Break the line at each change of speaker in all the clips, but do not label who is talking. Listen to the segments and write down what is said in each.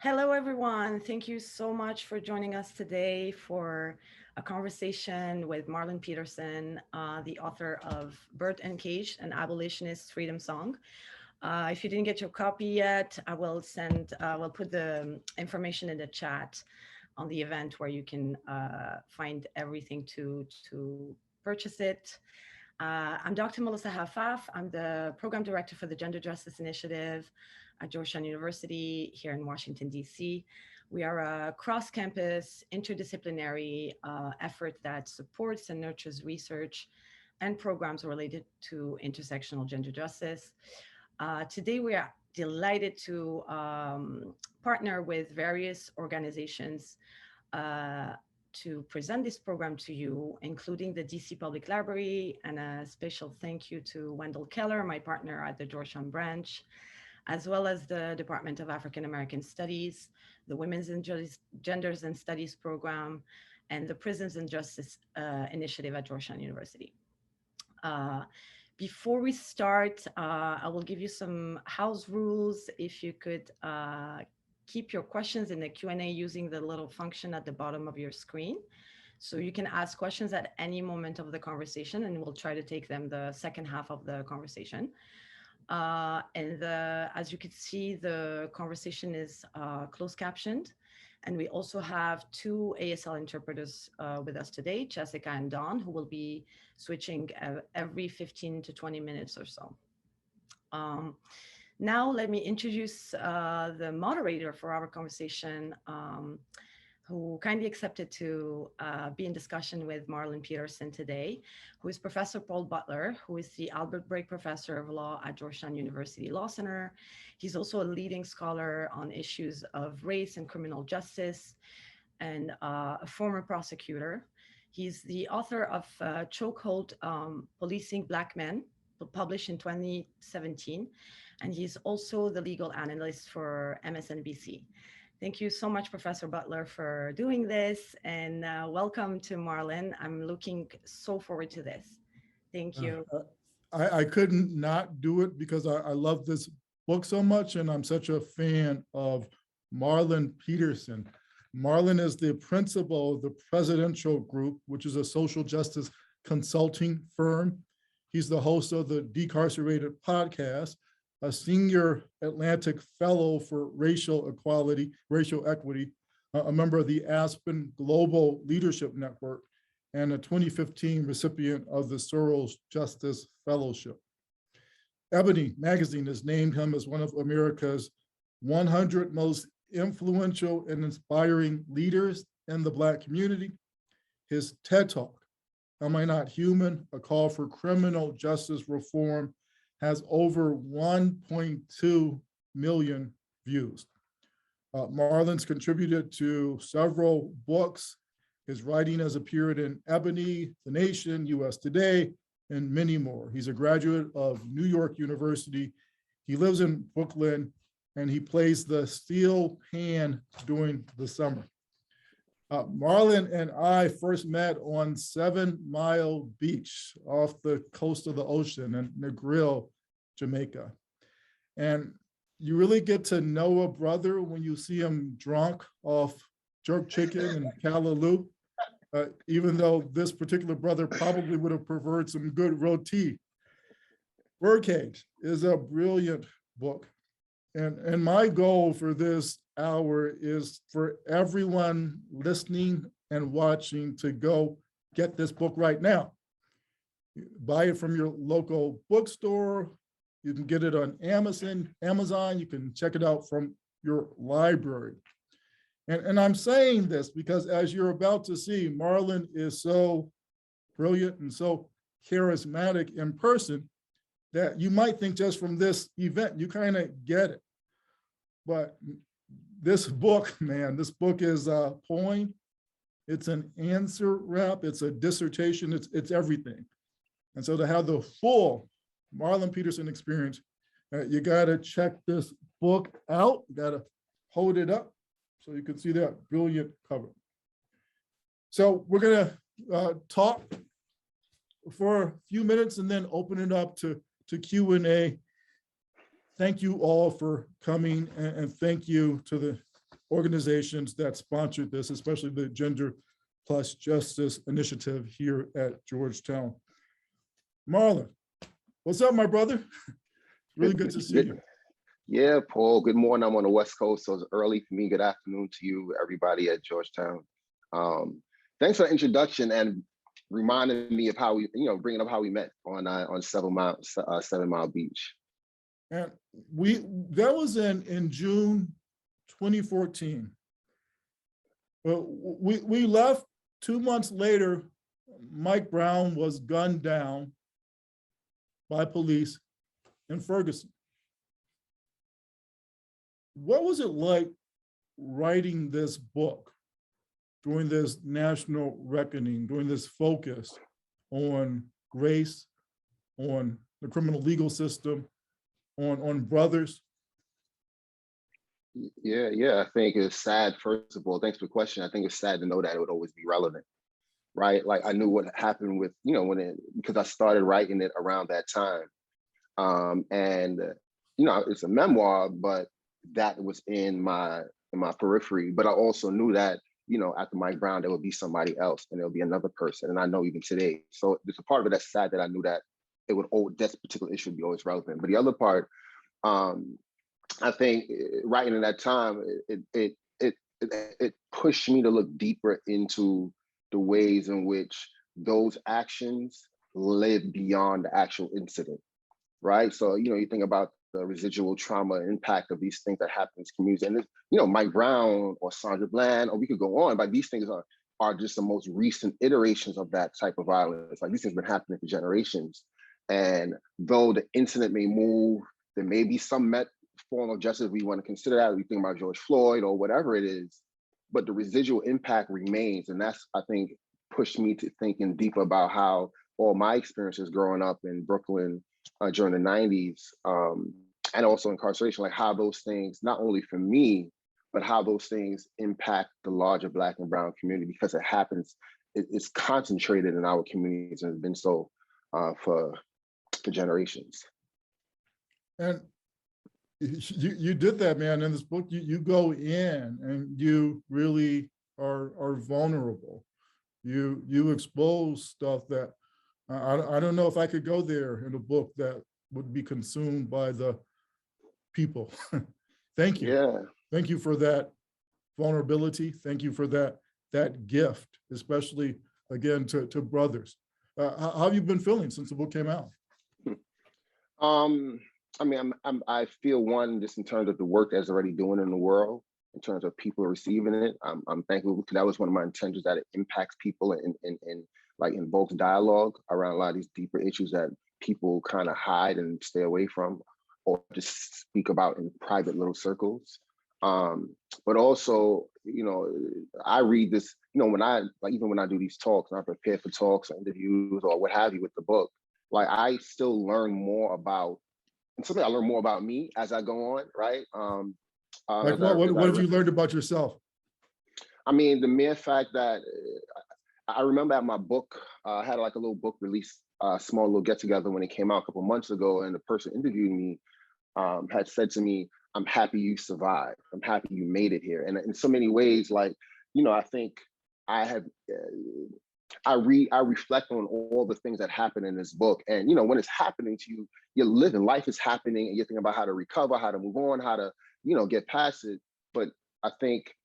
Hello, everyone. Thank you so much for joining us today for a conversation with Marlon Peterson, the author of Uncaged, an abolitionist freedom song. If you didn't get your copy yet, I will we'll put the information in the chat on the event where you can find everything to purchase it. I'm Dr. Melissa Hafaf. I'm the program director for the Gender Justice Initiative at Georgetown University here in Washington, D.C. We are a cross-campus, interdisciplinary effort that supports and nurtures research and programs related to intersectional gender justice. Today, we are delighted to partner with various organizations to present this program to you, including the DC Public Library, and a special thank you to Wendell Keller, my partner at the Georgetown branch, as well as the Department of African American Studies, the Women's and Genders and Studies program, and the Prisons and Justice Initiative at Georgetown University. Before we start, I will give you some house rules. If you could keep your questions in the Q&A using the little function at the bottom of your screen. So you can ask questions at any moment of the conversation, and we'll try to take them the second half of the conversation. As you can see, the conversation is closed captioned. And we also have two ASL interpreters with us today, Jessica and Dawn, who will be switching every 15 to 20 minutes or so. Now, let me introduce the moderator for our conversation, who kindly accepted to be in discussion with Marlon Peterson today, who is Professor Paul Butler, who is the Albert Briggs Professor of Law at Georgetown University Law Center. He's also a leading scholar on issues of race and criminal justice, and a former prosecutor. He's the author of Chokehold, Policing Black Men, published in 2017. And he's also the legal analyst for MSNBC. Thank you so much, Professor Butler, for doing this. And welcome to Marlon. I'm looking so forward to this. Thank you.
I couldn't not do it because I love this book so much, and I'm such a fan of Marlon Peterson. Marlon is the principal of the Presidential Group, which is a social justice consulting firm. He's the host of the Decarcerated podcast, a senior Atlantic fellow for racial equity, a member of the Aspen Global Leadership Network, and a 2015 recipient of the Soros Justice Fellowship. Ebony magazine has named him as one of America's 100 most influential and inspiring leaders in the Black community. His TED Talk, Am I Not Human? A Call for Criminal Justice Reform, has over 1.2 million views. Marlon's contributed to several books. His writing has appeared in Ebony, The Nation, US Today, and many more. He's a graduate of New York University. He lives in Brooklyn, and he plays the steel pan during the summer. Marlon and I first met on 7 Mile Beach off the coast of the ocean in Negril, Jamaica. And you really get to know a brother when you see him drunk off jerk chicken and callaloo, even though this particular brother probably would have preferred some good roti. Uncaged is a brilliant book. And my goal for this hour is for everyone listening and watching to go get this book right now. Buy it from your local bookstore. You can get it on Amazon. You can check it out from your library. And I'm saying this because, as you're about to see, Marlon is so brilliant and so charismatic in person that you might think just from this event, you kind of get it. But this book, man, this book is a poem. It's an answer rap. It's a dissertation. It's everything. And so to have the full Marlon Peterson experience, you got to check this book out. You got to hold it up so you can see that brilliant cover. So we're going to talk for a few minutes and then open it up to Q&A. Thank you all for coming, and thank you to the organizations that sponsored this, especially the Gender Plus Justice Initiative here at Georgetown. Marlon, what's up, my brother? Really good to see you.
Yeah, Paul, good morning. I'm on the West Coast, so it's early for me. Good afternoon to you, everybody at Georgetown. Thanks for the introduction and reminding me of how we, bringing up how we met on 7 Mile Beach.
And that was in June 2014. Well, we left 2 months later. Mike Brown was gunned down by police in Ferguson. What was it like writing this book during this national reckoning, during this focus on race, on the criminal legal system, on brothers?
Yeah, I think it's sad, first of all, thanks for the question. I think it's sad to know that it would always be relevant, right? Like I knew what happened with, because I started writing it around that time. It's a memoir, but that was in my periphery. But I also knew that, after Mike Brown, there would be somebody else and there'll be another person. And I know even today. So there's a part of it that's sad that I knew that that particular issue would be always relevant. But the other part, I think writing in that time, it pushed me to look deeper into the ways in which those actions live beyond the actual incident, right? So, you think about the residual trauma impact of these things that happen in communities. And, Mike Brown or Sandra Bland, or we could go on, but these things are just the most recent iterations of that type of violence. Like these things have been happening for generations. And though the incident may move, there may be some form of justice we want to consider that. We think about George Floyd or whatever it is, but the residual impact remains. And that's, I think, pushed me to thinking deeper about how all my experiences growing up in Brooklyn during the 90s, and also incarceration, like how those things, not only for me, but how those things impact the larger Black and Brown community, because it happens, it's concentrated in our communities and has been so for generations.
And you did that, man. In this book, you go in and you really are vulnerable. You expose stuff that I don't know if I could go there in a book that would be consumed by the people. Thank you.
Yeah.
Thank you for that vulnerability. Thank you for that gift, especially again to brothers. How have you been feeling since the book came out?
I feel one, just in terms of the work that's already doing in the world, in terms of people receiving it. I'm thankful because that was one of my intentions, that it impacts people and like invokes dialogue around a lot of these deeper issues that people kind of hide and stay away from, or just speak about in private little circles. But also, I read this, even when I do these talks and I prepare for talks or interviews or what have you with the book, like I still learn more about, and something I learn more about me as I go on, right?
Like what have you learned about yourself?
I mean, the mere fact that I remember at my book, I had like a little book release, small little get together when it came out a couple months ago, and the person interviewing me had said to me, "I'm happy you survived. I'm happy you made it here." And in so many ways, like, I think I have, I reflect on all the things that happen in this book. And, when it's happening to you, you're living, life is happening, and you're thinking about how to recover, how to move on, how to, get past it. But I think,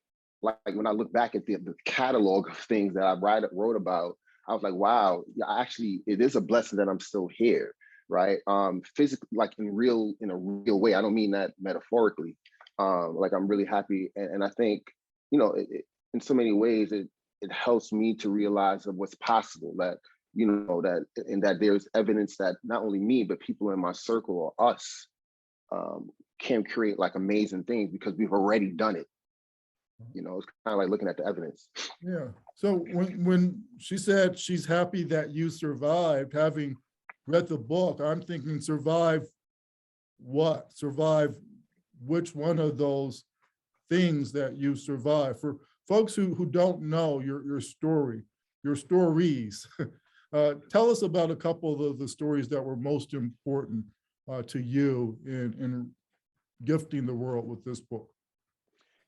like when I look back at the catalog of things that I wrote about, I was like, wow, actually, it is a blessing that I'm still here, right? Physically, like in a real way. I don't mean that metaphorically. Like I'm really happy, and I think, in so many ways, it helps me to realize of what's possible. That that there's evidence that not only me but people in my circle or us can create like amazing things because we've already done it. It's kind of like looking at the evidence.
Yeah. So when she said she's happy that you survived, having read the book, I'm thinking survive what? Survive which one of those things that you survived? For folks who don't know your story, your stories, tell us about a couple of the stories that were most important to you in gifting the world with this book.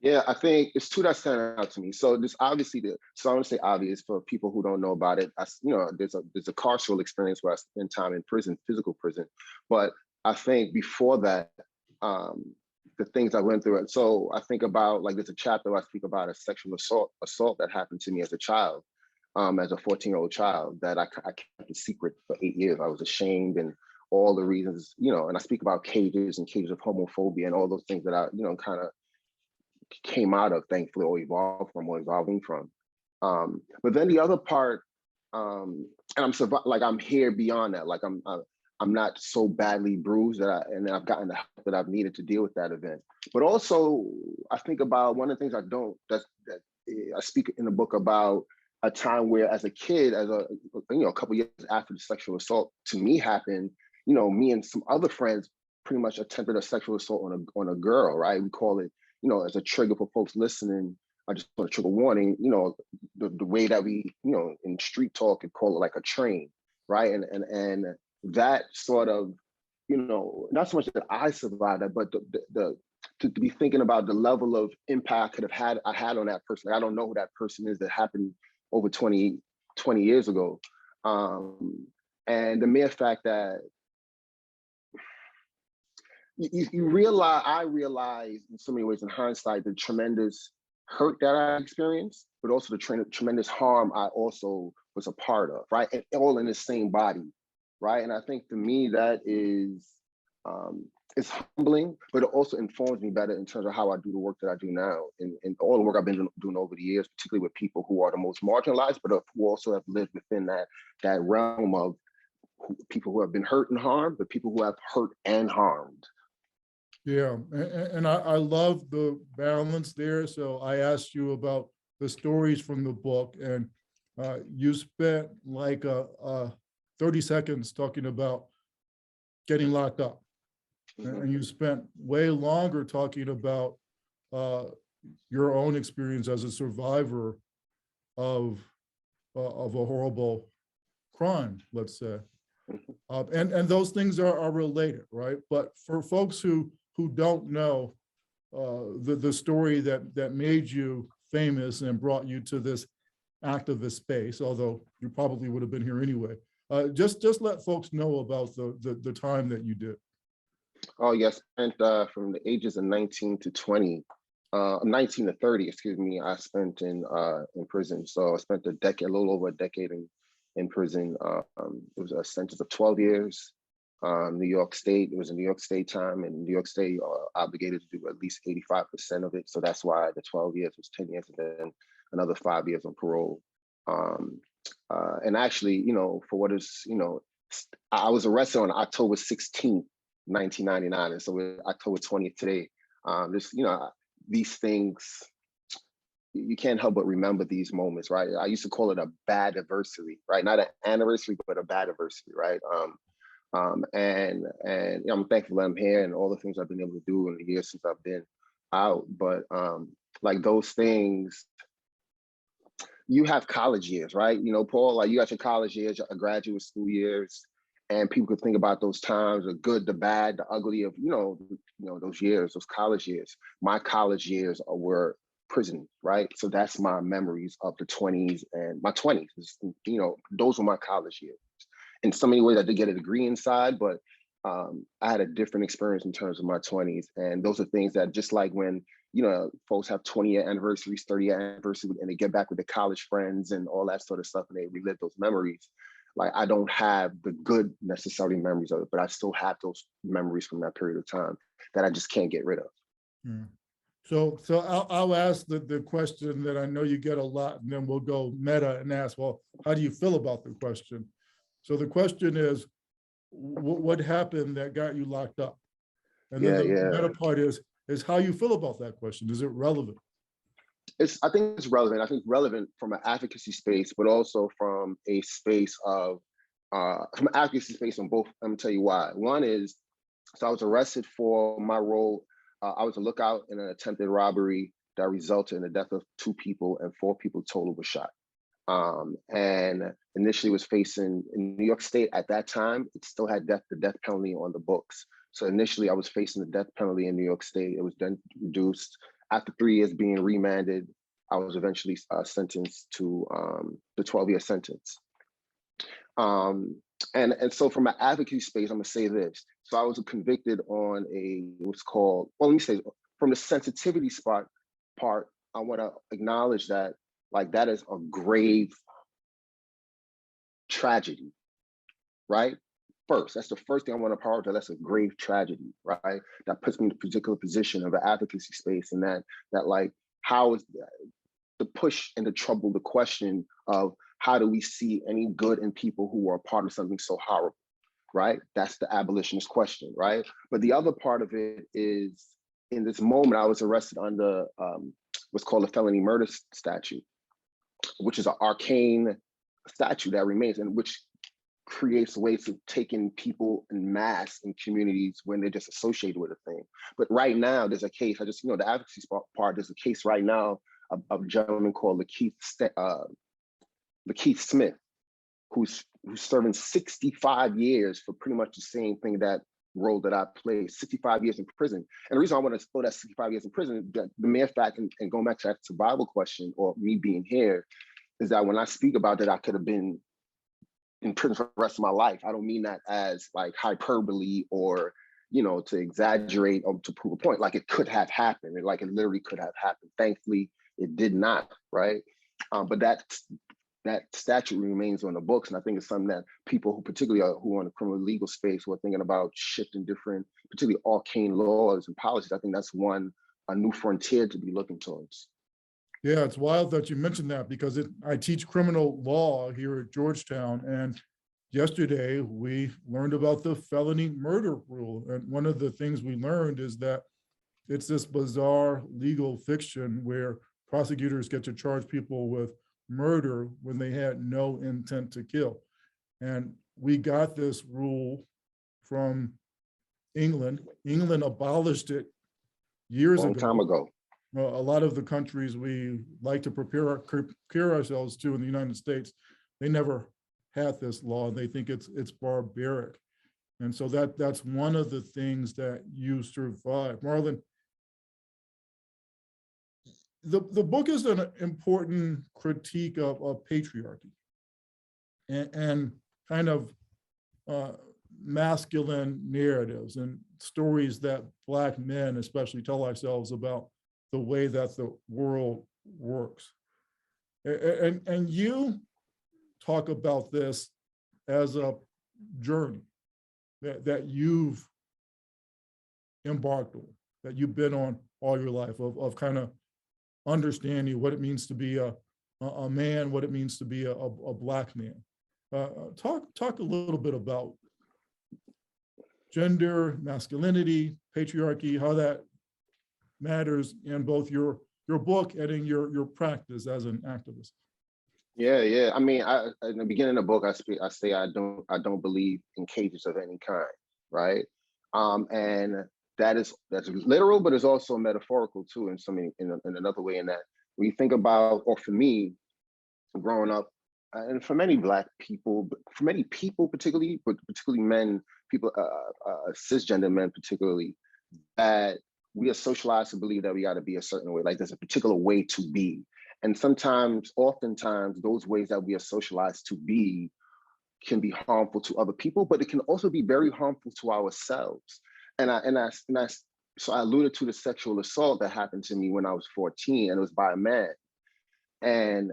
Yeah, I think it's two that stand out to me. So this obviously so I want to say obvious for people who don't know about it. There's a carceral experience where I spend time in prison, physical prison. But I think before that, um, the things I went through. So I think about, like, there's a chapter where I speak about a sexual assault that happened to me as a child, as a 14-year-old child, that I kept a secret for 8 years. I was ashamed, and all the reasons, and I speak about cages and cages of homophobia and all those things that I, kind of came out of, thankfully, or evolving from. But then the other part, and I'm here beyond that. Like I'm not so badly bruised and I've gotten the help that I've needed to deal with that event. But also, I think about one of the things that I speak in the book about a time where, as a kid, a couple years after the sexual assault to me happened, me and some other friends pretty much attempted a sexual assault on a girl, right? We call it, as a trigger for folks listening. I just want to trigger warning, the way that we, in street talk, could call it like a train, right? And that sort of, not so much that I survived that, but to be thinking about the level of impact I had on that person. Like, I don't know who that person is that happened over 20 years ago. And the mere fact that I realize in so many ways in hindsight, the tremendous hurt that I experienced, but also the tremendous harm I also was a part of, right? And all in the same body, right? And I think to me that is, it's humbling, but it also informs me better in terms of how I do the work that I do now, and all the work I've been doing over the years, particularly with people who are the most marginalized, but who also have lived within that realm of people who have been hurt and harmed, but people who have hurt and harmed.
Yeah, and I love the balance there. So I asked you about the stories from the book, and you spent like 30 seconds talking about getting locked up. Mm-hmm. And you spent way longer talking about your own experience as a survivor of a horrible crime, let's say. And those things are related, right? But for folks who don't know the story that made you famous and brought you to this activist space, although you probably would have been here anyway, just let folks know about the time that you did.
Oh yes, and from the ages of 19 to 20, 19 to 30, excuse me, I spent in prison. So I spent a little over a decade in prison. It was a sentence of 12 years. New York State, it was a New York State time, and New York State are obligated to do at least 85% of it. So that's why the 12 years was 10 years and then another 5 years on parole. And actually, for what is, I was arrested on October 16th, 1999. And so we're October 20th today. These things, you can't help but remember these moments, right? I used to call it a bad adversary, right? Not an anniversary, but a bad adversary, right? And I'm thankful that I'm here and all the things I've been able to do in the years since I've been out. But like those things, you have college years, right? Paul, like you got your college years, your graduate school years, and people could think about those times, the good, the bad, the ugly of, those years, those college years. My college years were prison, right? So that's my memories of the 20s and my 20s. Those were my college years. In so many ways, I did get a degree inside, but I had a different experience in terms of my 20s. And those are things that, just like when, folks have 20-year anniversaries, 30-year anniversaries, and they get back with their college friends and all that sort of stuff, and they relive those memories. Like, I don't have the good necessarily memories of it, but I still have those memories from that period of time that I just can't get rid of.
Hmm. So I'll ask the question that I know you get a lot, and then we'll go meta and ask, well, how do you feel about the question? So the question is, what happened that got you locked up? And then the meta part is how you feel about that question. Is it relevant?
I think it's relevant. I think relevant from an advocacy space, but also from a space of, from an advocacy space on both. Let me tell you why. One is, so I was arrested for my role. I was a lookout in an attempted robbery that resulted in the death of 2 people and 4 people total were shot. And initially was facing, in New York State at that time, it still had the death penalty on the books. So initially I was facing the death penalty in New York State. It was then reduced after 3 years being remanded, I was eventually sentenced to the 12-year sentence. And so from an advocacy space, I'm gonna say this. So I was convicted on what's called, well, let me say, from the sensitivity part, I wanna acknowledge that like that is a grave tragedy, right? First, that's the first thing I want to prioritize. That's a grave tragedy, right? That puts me in a particular position of an advocacy space, and that like, how is the push and the trouble, the question of how do we see any good in people who are part of something so horrible, right? That's the abolitionist question, right? But the other part of it is, in this moment, I was arrested under what's called a felony murder statute, which is an arcane statute that remains, and which creates ways of taking people in mass in communities when they're just associated with a thing. But right now, there's a case, I just, the advocacy part, there's a case right now of a gentleman called Lakeith Smith, who's serving 65 years for pretty much the same thing, that role that I played, 65 years in prison. And the reason I want to throw that 65 years in prison, the mere fact, and going back to that survival question, or me being here, is that when I speak about that, I could have been in prison for the rest of my life. I don't mean that as like hyperbole or, to exaggerate or to prove a point. Like, it could have happened. Like, it literally could have happened. Thankfully, it did not, right? But that statute remains on the books. And I think it's something that people who particularly who are in the criminal legal space, who are thinking about shifting different, particularly arcane laws and policies, I think that's a new frontier to be looking towards.
Yeah, it's wild that you mentioned that, because I teach criminal law here at Georgetown, and yesterday we learned about the felony murder rule. And one of the things we learned is that it's this bizarre legal fiction where prosecutors get to charge people with murder when they had no intent to kill. And we got this rule from England. England abolished it years ago.
Long time ago.
A lot of the countries we like to compare ourselves to in the United States, they never had this law. They think it's barbaric. And so that's one of the things that you survive. Marlon, the book is an important critique of patriarchy and kind of masculine narratives and stories that Black men especially tell ourselves about the way that the world works. And you talk about this as a journey that you've embarked on, that you've been on all your life, of kind of understanding what it means to be a man, what it means to be a Black man. Talk a little bit about gender, masculinity, patriarchy, how that matters in both your book and in your practice as an activist.
Yeah. I mean, in the beginning of the book, I say I don't believe in cages of any kind, right? And that's literal, but it's also metaphorical too, in another way. In that, when you think about, or for me, growing up, and for many Black people, for many people particularly, but particularly men, people, cisgender men particularly, that we are socialized to believe that we got to be a certain way, like there's a particular way to be. And oftentimes, those ways that we are socialized to be can be harmful to other people, but it can also be very harmful to ourselves. So I alluded to the sexual assault that happened to me when I was 14, and it was by a man. And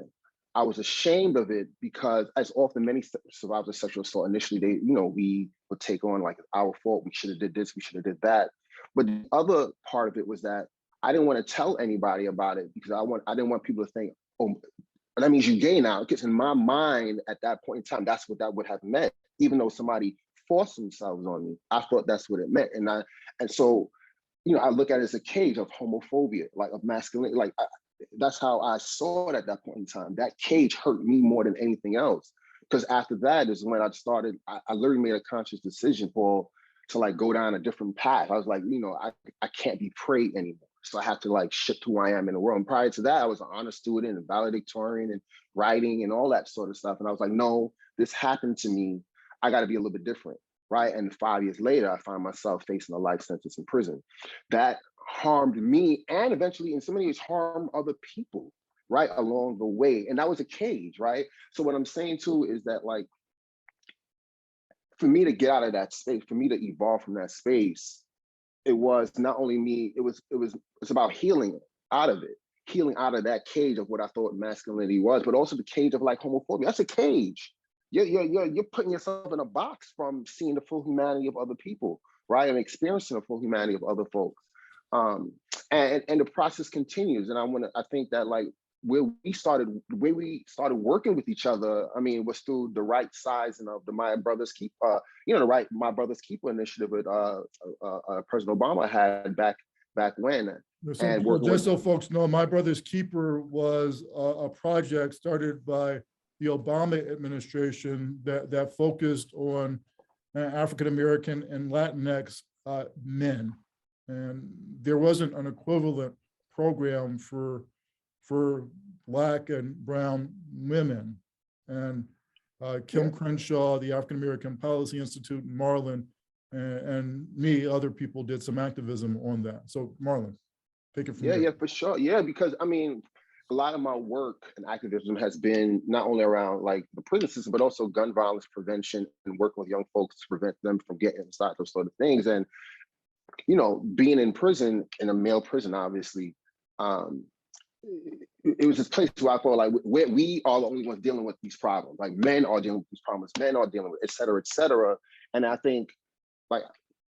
I was ashamed of it because, as often many survivors of sexual assault, initially we would take on like, it's our fault, we should have did this, we should have did that. But the other part of it was that I didn't want to tell anybody about it because I didn't want people to think, oh, that means you're gay now. Because in my mind at that point in time, that's what that would have meant. Even though somebody forced themselves on me, I thought that's what it meant. And so I look at it as a cage of homophobia, like of masculinity. Like that's how I saw it at that point in time. That cage hurt me more than anything else. Because after that is when I started, I literally made a conscious decision to like go down a different path. I was like, I can't be prey anymore. So I have to like shift who I am in the world. And prior to that, I was an honor student and valedictorian and writing and all that sort of stuff. And I was like, no, this happened to me. I got to be a little bit different, right? And 5 years later, I find myself facing a life sentence in prison. That harmed me, and eventually in so many ways harmed other people, right, along the way. And that was a cage, right? So what I'm saying too is that, like, for me to get out of that space, for me to evolve from that space, it was not only me, it's about healing out of it, healing out of that cage of what I thought masculinity was, but also the cage of like homophobia. That's a cage. You're putting yourself in a box from seeing the full humanity of other people, right? And experiencing the full humanity of other folks. And the process continues. And I think that, like, the way we started working with each other, I mean, was through the right sizing of the My Brother's Keeper, the right My Brother's Keeper initiative that President Obama had back when.
So, just so folks know, My Brother's Keeper was a project started by the Obama administration that focused on African-American and Latinx men. And there wasn't an equivalent program for Black and brown women. And Kim Crenshaw, the African American Policy Institute, and Marlon, and me, other people did some activism on that. So Marlon, take it from there.
Yeah, for sure. Yeah, because I mean, a lot of my work and activism has been not only around like the prison system, but also gun violence prevention and working with young folks to prevent them from getting inside those sort of things. And, being in prison, in a male prison, obviously, it was this place where I felt like we are the only ones dealing with these problems. Like, men are dealing with these problems, men are dealing with, et cetera, et cetera. And I think, like,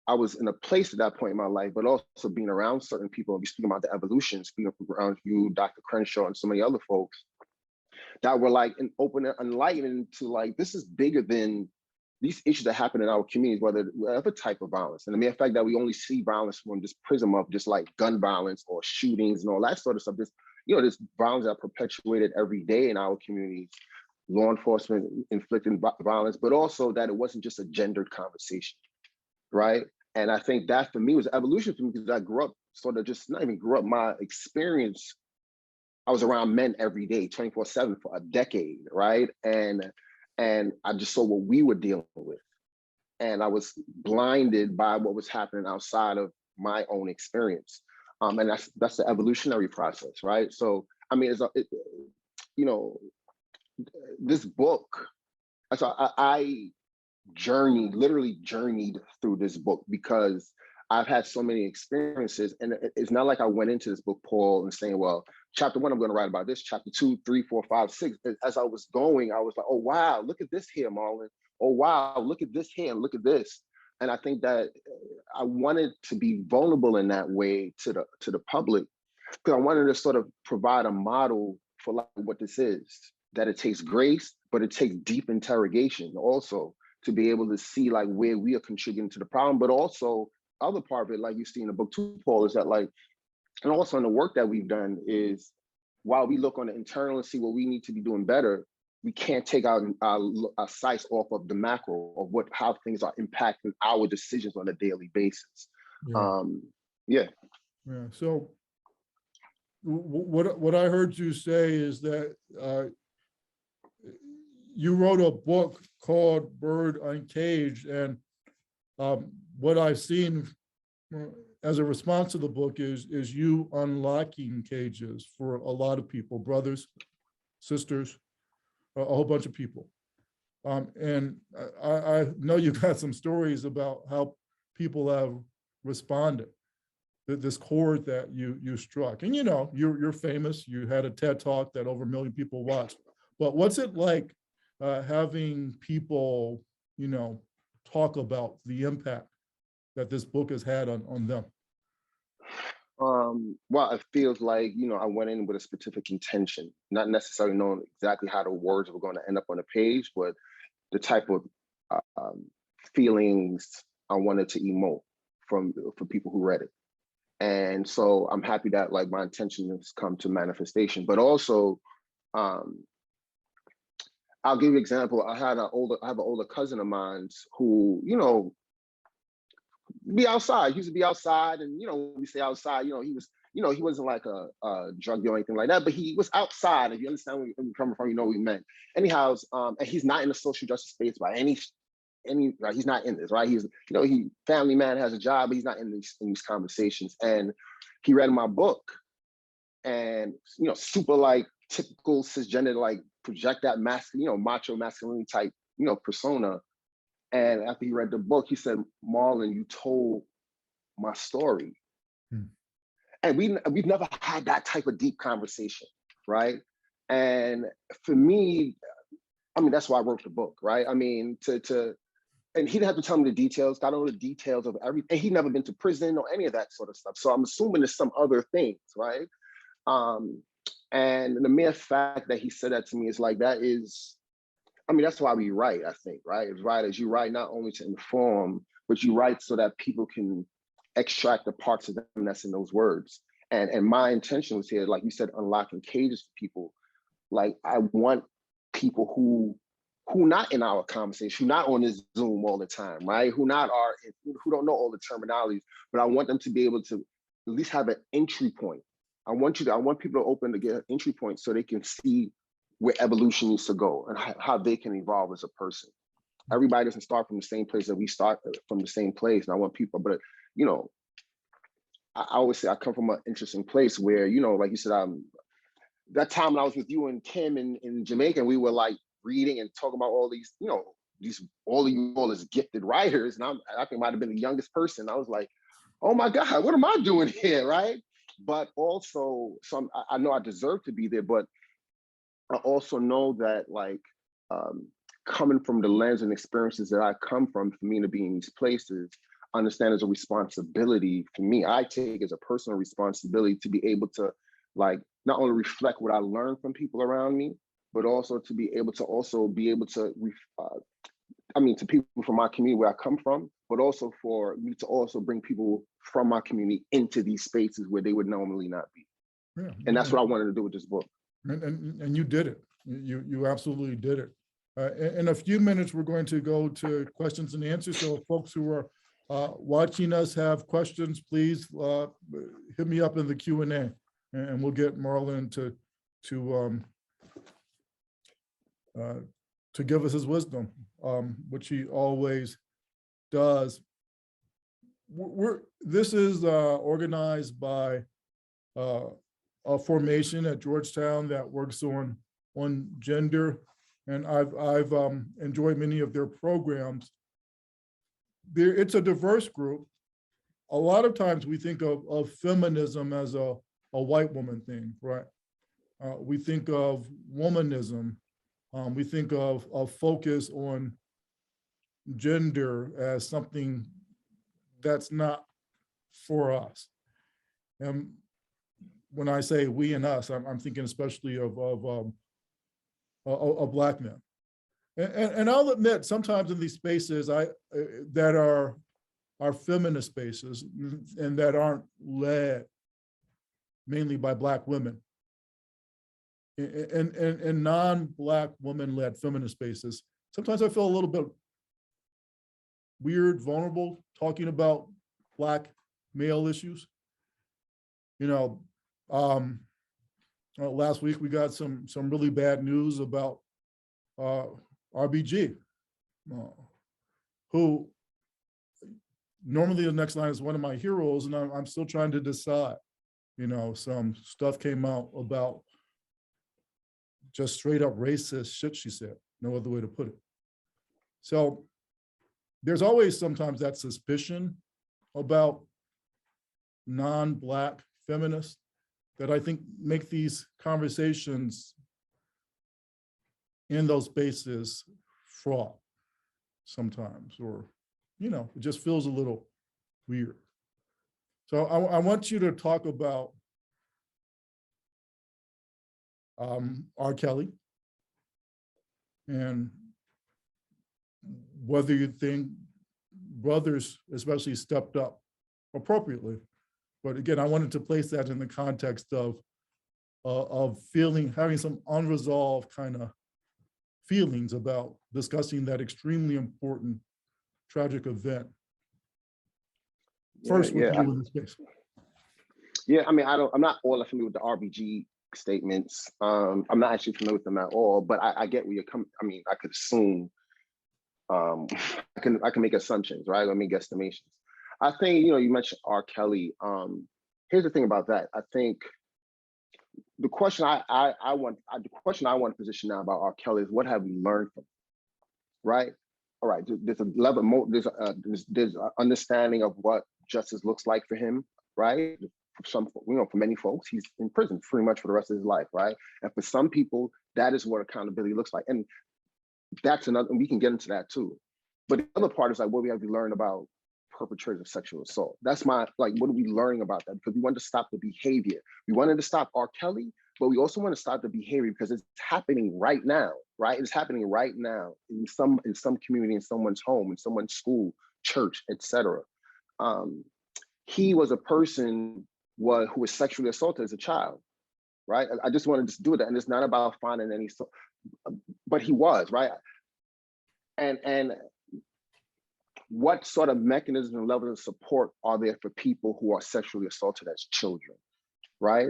I was in a place at that point in my life, but also being around certain people and speaking about the evolution, speaking around you, Dr. Crenshaw, and so many other folks that were like an open and enlightened to, like, this is bigger than these issues that happen in our communities, whatever type of violence. And the mere fact that we only see violence from this prism of just like gun violence or shootings and all that sort of stuff, this violence that perpetuated every day in our communities, law enforcement inflicting violence, but also that it wasn't just a gendered conversation, right? And I think that for me was evolution for me, because I grew up my experience, I was around men every day, 24/7 for a decade, right? And I just saw what we were dealing with. And I was blinded by what was happening outside of my own experience. And that's the evolutionary process, right? So, I mean, this book, so I literally journeyed through this book because I've had so many experiences. And it's not like I went into this book, Paul, and saying, well, chapter 1, I'm going to write about this, chapter 2, 3, 4, 5, 6. As I was going, I was like, oh, wow, look at this here, Marlon. Oh, wow, look at this here, and look at this. And I think that I wanted to be vulnerable in that way to the public, because I wanted to sort of provide a model for like what this is, that it takes grace, but it takes deep interrogation also to be able to see like where we are contributing to the problem, but also other part of it, like you see in the book too, Paul, is that like, and also in the work that we've done is, while we look on the internal and see what we need to be doing better, we can't take our sights off of the macro of how things are impacting our decisions on a daily basis. Yeah.
So what I heard you say is that you wrote a book called Bird Uncaged, and what I've seen as a response to the book is you unlocking cages for a lot of people, brothers, sisters, a whole bunch of people. And I know you got some stories about how people have responded to this chord that you struck. And you're famous. You had a TED Talk that over 1 million people watched. But what's it like having people, talk about the impact that this book has had on them?
Well, it feels like, I went in with a specific intention, not necessarily knowing exactly how the words were going to end up on the page, but the type of feelings I wanted to emote for people who read it. And so I'm happy that like my intention has come to manifestation, but also, I'll give you an example. I have an older cousin of mine who, be outside. He used to be outside, and when we say outside, he was, he wasn't like a drug dealer or anything like that, but he was outside. If you understand where we're coming from, what we meant. Anyhow, and he's not in the social justice space by any right, he's not in this, right? He's, he family man, has a job, but he's not in these conversations. And he read my book, and super like typical cisgender, like project that masculine, macho masculinity type, persona. And after he read the book, he said, "Marlon, you told my story." And we've never had that type of deep conversation, right? And for me, I mean, that's why I wrote the book, right? I mean, and he didn't have to tell me the details. I don't know the details of everything. He'd never been to prison or any of that sort of stuff. So I'm assuming there's some other things, right? And the mere fact that he said that to me is like, that is, I mean, that's why we write, I think, right? As writers, you write not only to inform, but you write so that people can extract the parts of them that's in those words. And my intention was here, like you said, unlocking cages for people. Like, I want people who not in our conversation, who not on this Zoom all the time, right? Who don't know all the terminologies, but I want them to be able to at least have an entry point. I want people to open to get an entry point so they can see where evolution needs to go and how they can evolve as a person. Everybody doesn't start from the same place that we start from the same place. And I want people, but I always say I come from an interesting place where, like you said, that time when I was with you and Kim in Jamaica, and we were like reading and talking about all these, all of you all as gifted writers. And I think I might have been the youngest person. I was like, oh my God, what am I doing here, right? But also, I know I deserve to be there, but I also know that, like, coming from the lens and experiences that I come from, for me to be in these places, I understand there's a responsibility for me. I take as a personal responsibility to be able to, like, not only reflect what I learned from people around me, but also to be able to to people from my community where I come from, but also for me to also bring people from my community into these spaces where they would normally not be. Yeah, and that's what I wanted to do with this book.
And you did it. You absolutely did it. In a few minutes, we're going to go to questions and answers. So folks who are watching us have questions, please hit me up in the Q&A, and we'll get Marlon to give us his wisdom, which he always does. This is organized by a formation at Georgetown that works on gender, and I've enjoyed many of their programs. It's a diverse group. A lot of times we think of feminism as a white woman thing, right? We think of womanism. We think of focus on gender as something that's not for us. And when I say we and us, I'm thinking especially of Black men. And I'll admit, sometimes in these spaces that are feminist spaces and that aren't led mainly by Black women, in non-Black women-led feminist spaces, sometimes I feel a little bit weird, vulnerable, talking about Black male issues. Last week we got some really bad news about RBG, who normally the next line is one of my heroes, and I'm still trying to decide. Some stuff came out about just straight up racist shit she said, no other way to put it. So there's always sometimes that suspicion about non-Black feminists that I think make these conversations in those spaces fraught sometimes, or, it just feels a little weird. So I want you to talk about R. Kelly and whether you think brothers especially stepped up appropriately. But again, I wanted to place that in the context of having some unresolved kind of feelings about discussing that extremely important, tragic event. First, with you in this space.
Yeah, I mean, I'm not all familiar with the RBG statements. I'm not actually familiar with them at all, but I get where you're coming. I mean, I could assume, I can make assumptions, right? I mean, guesstimations. I think, you mentioned R. Kelly. here's the thing about that. I think the question I want to position now about R. Kelly is, what have we learned from him, right? All right, there's a level more, there's an understanding of what justice looks like for him, right? For some, for many folks, he's in prison pretty much for the rest of his life, right? And for some people, that is what accountability looks like. And that's another, and we can get into that too. But the other part is like what we have to learn about perpetrators of sexual assault. That's my, like, what are we learning about that? Because we want to stop the behavior. We wanted to stop R. Kelly, but we also want to stop the behavior because it's happening right now, right? It's happening right now in some community, in someone's home, in someone's school, church, etc. He was a person who was sexually assaulted as a child, right? I just wanted to do that, and it's not about finding any, but he was, right? And what sort of mechanisms and levels of support are there for people who are sexually assaulted as children, right?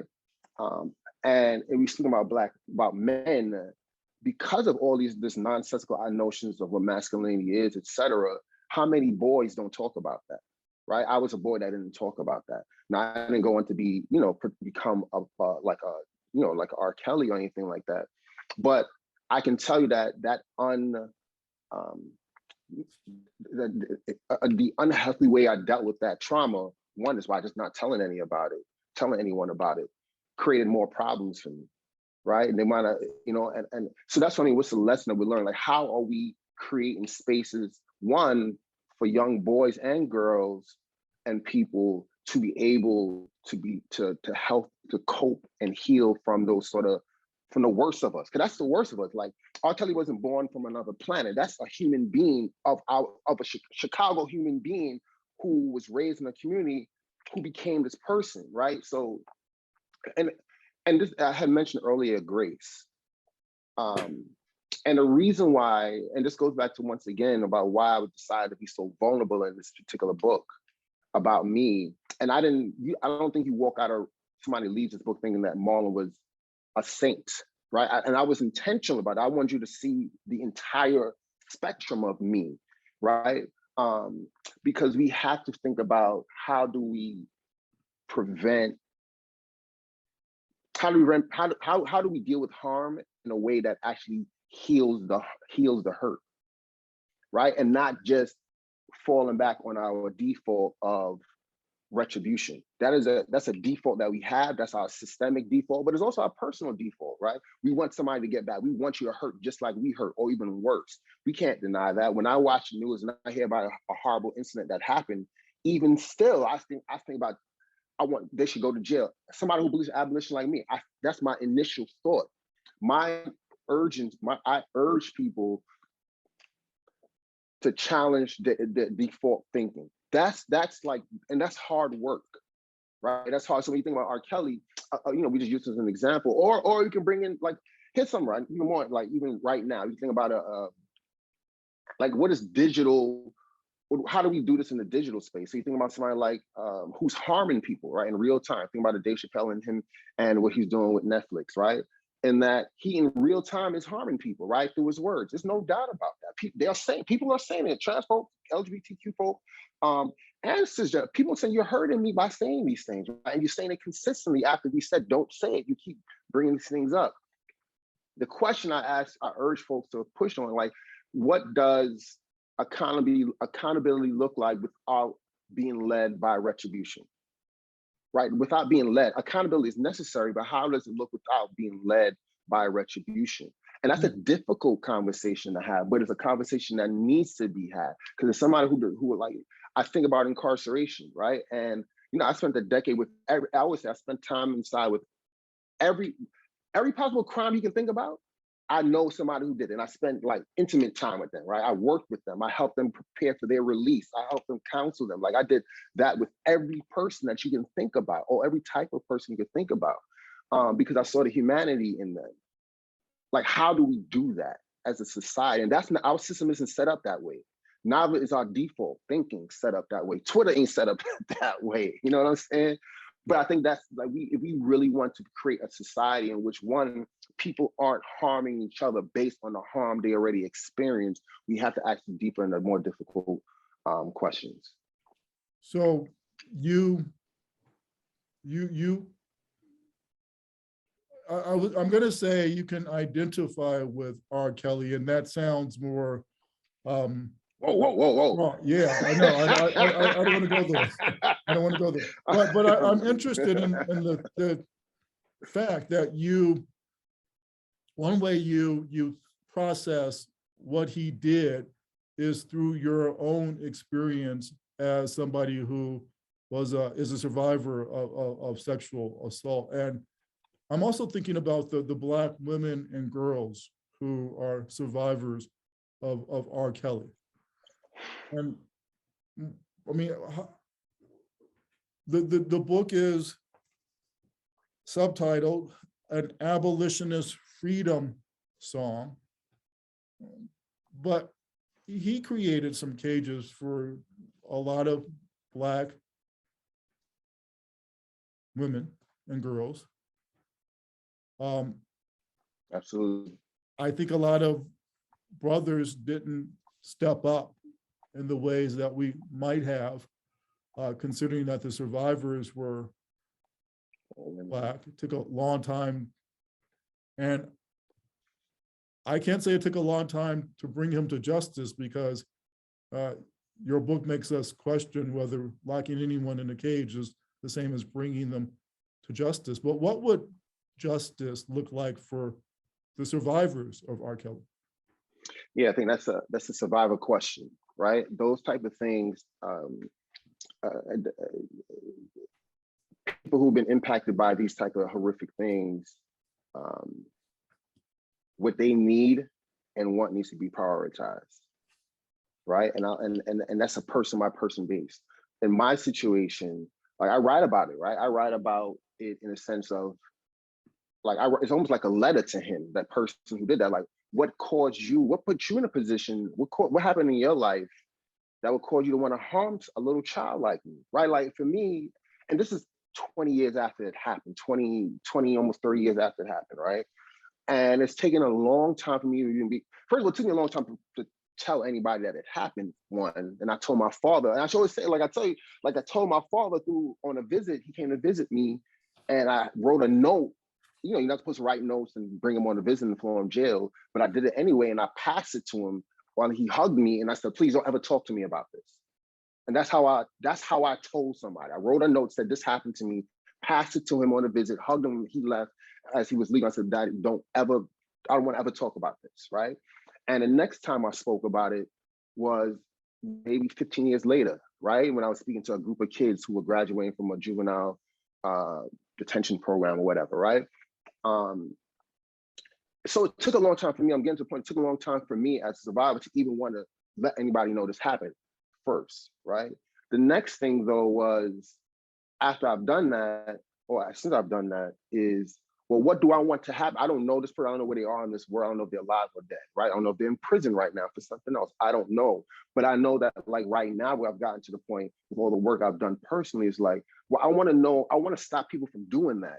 And we speak about men, because of all this nonsensical notions of what masculinity is, etc. How many boys don't talk about that, right? I was a boy that didn't talk about that. Now I didn't go on to be, become like R. Kelly or anything like that, but I can tell you that the unhealthy way I dealt with that trauma, one is by just not telling anyone about it, created more problems for me, right? And they might have, and so that's what's the lesson that we learn? Like, how are we creating spaces, one, for young boys and girls and people to be able to help to cope and heal from from the worst of us, because that's the worst of us. Like, R. Kelly wasn't born from another planet. That's a human being of a Chicago human being who was raised in a community, who became this person, right? So, and this, I had mentioned earlier, grace. And the reason why, and this goes back to, once again, about why I would decide to be so vulnerable in this particular book about me. And I don't think you walk out of, somebody leaves this book thinking that Marlon was a saint, right? And I was intentional about it. I want you to see the entire spectrum of me, right? Because we have to think about how do we deal with harm in a way that actually heals the hurt, right? And not just falling back on our default of retribution. That's a default that we have. That's our systemic default, but it's also our personal default, right? We want somebody to get back. We want you to hurt just like we hurt, or even worse. We can't deny that. When I watch the news and I hear about a horrible incident that happened, even still, I think about, they should go to jail. Somebody who believes abolition like me, that's my initial thought. I urge people to challenge the default thinking. That's like, and that's hard work, right? That's hard. So when you think about R. Kelly, we just use this as an example, or you can bring in, like, here's some, right? Even more, like, even right now, you think about like, what is digital? How do we do this in the digital space? So you think about somebody like who's harming people, right, in real time. Think about Dave Chappelle and him and what he's doing with Netflix, right? And that he in real time is harming people, right, through his words. There's no doubt about that. People are saying it. Trans folk, LGBTQ folk, and cisgender people saying, you're hurting me by saying these things, right? And you're saying it consistently after we said don't say it. You keep bringing these things up. The question I urge folks to push on, like, what does accountability look like without being led by retribution, right? Without being led, accountability is necessary, but how does it look without being led by retribution? And that's a difficult conversation to have, but it's a conversation that needs to be had, because it's somebody who like, I think about incarceration, right? And I spent a decade with I always say I spent time inside with every possible crime you can think about. I know somebody who did it, and I spent like intimate time with them, right? I worked with them. I helped them prepare for their release. I helped them counsel them. Like, I did that with every person that you can think about, or every type of person you can think about, because I saw the humanity in them. Like, how do we do that as a society? And that's not, our system isn't set up that way. Neither is our default thinking set up that way. Twitter ain't set up that way. You know what I'm saying? But I think that's like, if we really want to create a society in which, one, people aren't harming each other based on the harm they already experienced, we have to ask deeper and more difficult questions.
So you I'm going to say you can identify with R. Kelly, and that sounds more.
Whoa.
Yeah, I know. I don't want to go there. I don't want to go there. But I'm interested in the fact that one way you process what he did is through your own experience as somebody who is a survivor of sexual assault. And I'm also thinking about the Black women and girls who are survivors of R. Kelly. And I mean, the book is subtitled An Abolitionist Freedom Song, but he created some cages for a lot of Black women and girls.
Absolutely.
I think a lot of brothers didn't step up in the ways that we might have, considering that the survivors were Black. It took a long time. And I can't say it took a long time to bring him to justice, because your book makes us question whether locking anyone in a cage is the same as bringing them to justice. But what would justice look like for the survivors of R. Kelly?
Yeah, I think that's a survivor question, right? Those type of things, people who've been impacted by these type of horrific things, what they need and what needs to be prioritized, right? And that's a person by person base. In my situation, like I write about it, right? I write about it in a sense of like it's almost like a letter to him, that person who did that. Like, what caused you? What put you in a position? What happened in your life that would cause you to want to harm a little child like me, right? Like for me, and this is 20 years after it happened, 20, almost 30 years after it happened, right? And it's taken a long time for me to even be, first of all, it took me a long time to tell anybody that it happened, one. And I told my father, and I should always say, like I tell you, like I told my father on a visit, he came to visit me, and I wrote a note. You know, you're not supposed to write notes and bring him on a visit for him jail, but I did it anyway, and I passed it to him while he hugged me, and I said, please don't ever talk to me about this. And that's how I told somebody. I wrote a note, said this happened to me, passed it to him on a visit, hugged him, he left. As he was leaving, I said, Daddy, I don't want to ever talk about this, right? And the next time I spoke about it was maybe 15 years later, right? When I was speaking to a group of kids who were graduating from a juvenile detention program or whatever, right? So it took a long time for me, I'm getting to the point, it took a long time for me as a survivor to even want to let anybody know this happened first, right? The next thing though was, after I've done that, or since I've done that, is, well, what do I want to happen? I don't know this person, I don't know where they are in this world, I don't know if they're alive or dead, right? I don't know if they're in prison right now for something else, I don't know. But I know that like right now, where I've gotten to the point with all the work I've done personally, is like, well, I want to know, I want to stop people from doing that.